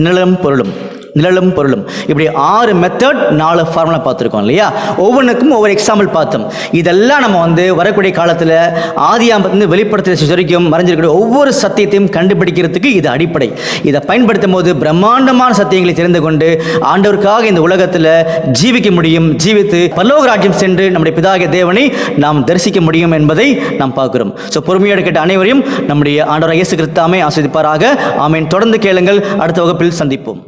நிழலும் பொருளும். நிழலும் பொருளும். இப்படி 6 மெத்தட் 4 ஃபார்முலா பார்த்துருக்கோம் இல்லையா? ஒவ்வொன்றுக்கும் ஒவ்வொரு எக்ஸாம்பிள் பார்த்தோம். இதெல்லாம் நம்ம வரக்கூடிய காலத்தில் ஆதியாகமத்திலிருந்து வெளிப்படுத்த வரைக்கும் மறைஞ்சிருக்கிற ஒவ்வொரு சத்தியத்தையும் கண்டுபிடிக்கிறதுக்கு இது அடிப்படை. இதை பயன்படுத்தும் போது பிரம்மாண்டமான சத்தியங்களை தெரிந்து கொண்டு ஆண்டவருக்காக இந்த உலகத்தில் ஜீவிக்க முடியும். ஜீவித்து பரலோக ராஜ்யம் சென்று நம்முடைய பிதாகிய தேவனை நாம் தரிசிக்க முடியும் என்பதை நாம் பார்க்கிறோம். பொறுமையோடு கேட்ட அனைவரையும் நம்முடைய ஆண்டவராகிய இயேசு கிறிஸ்து ஆசீர்வதிப்பாராக. ஆமென். தொடர்ந்து கேளுங்கள். அடுத்த வகுப்பில் சந்திப்போம்.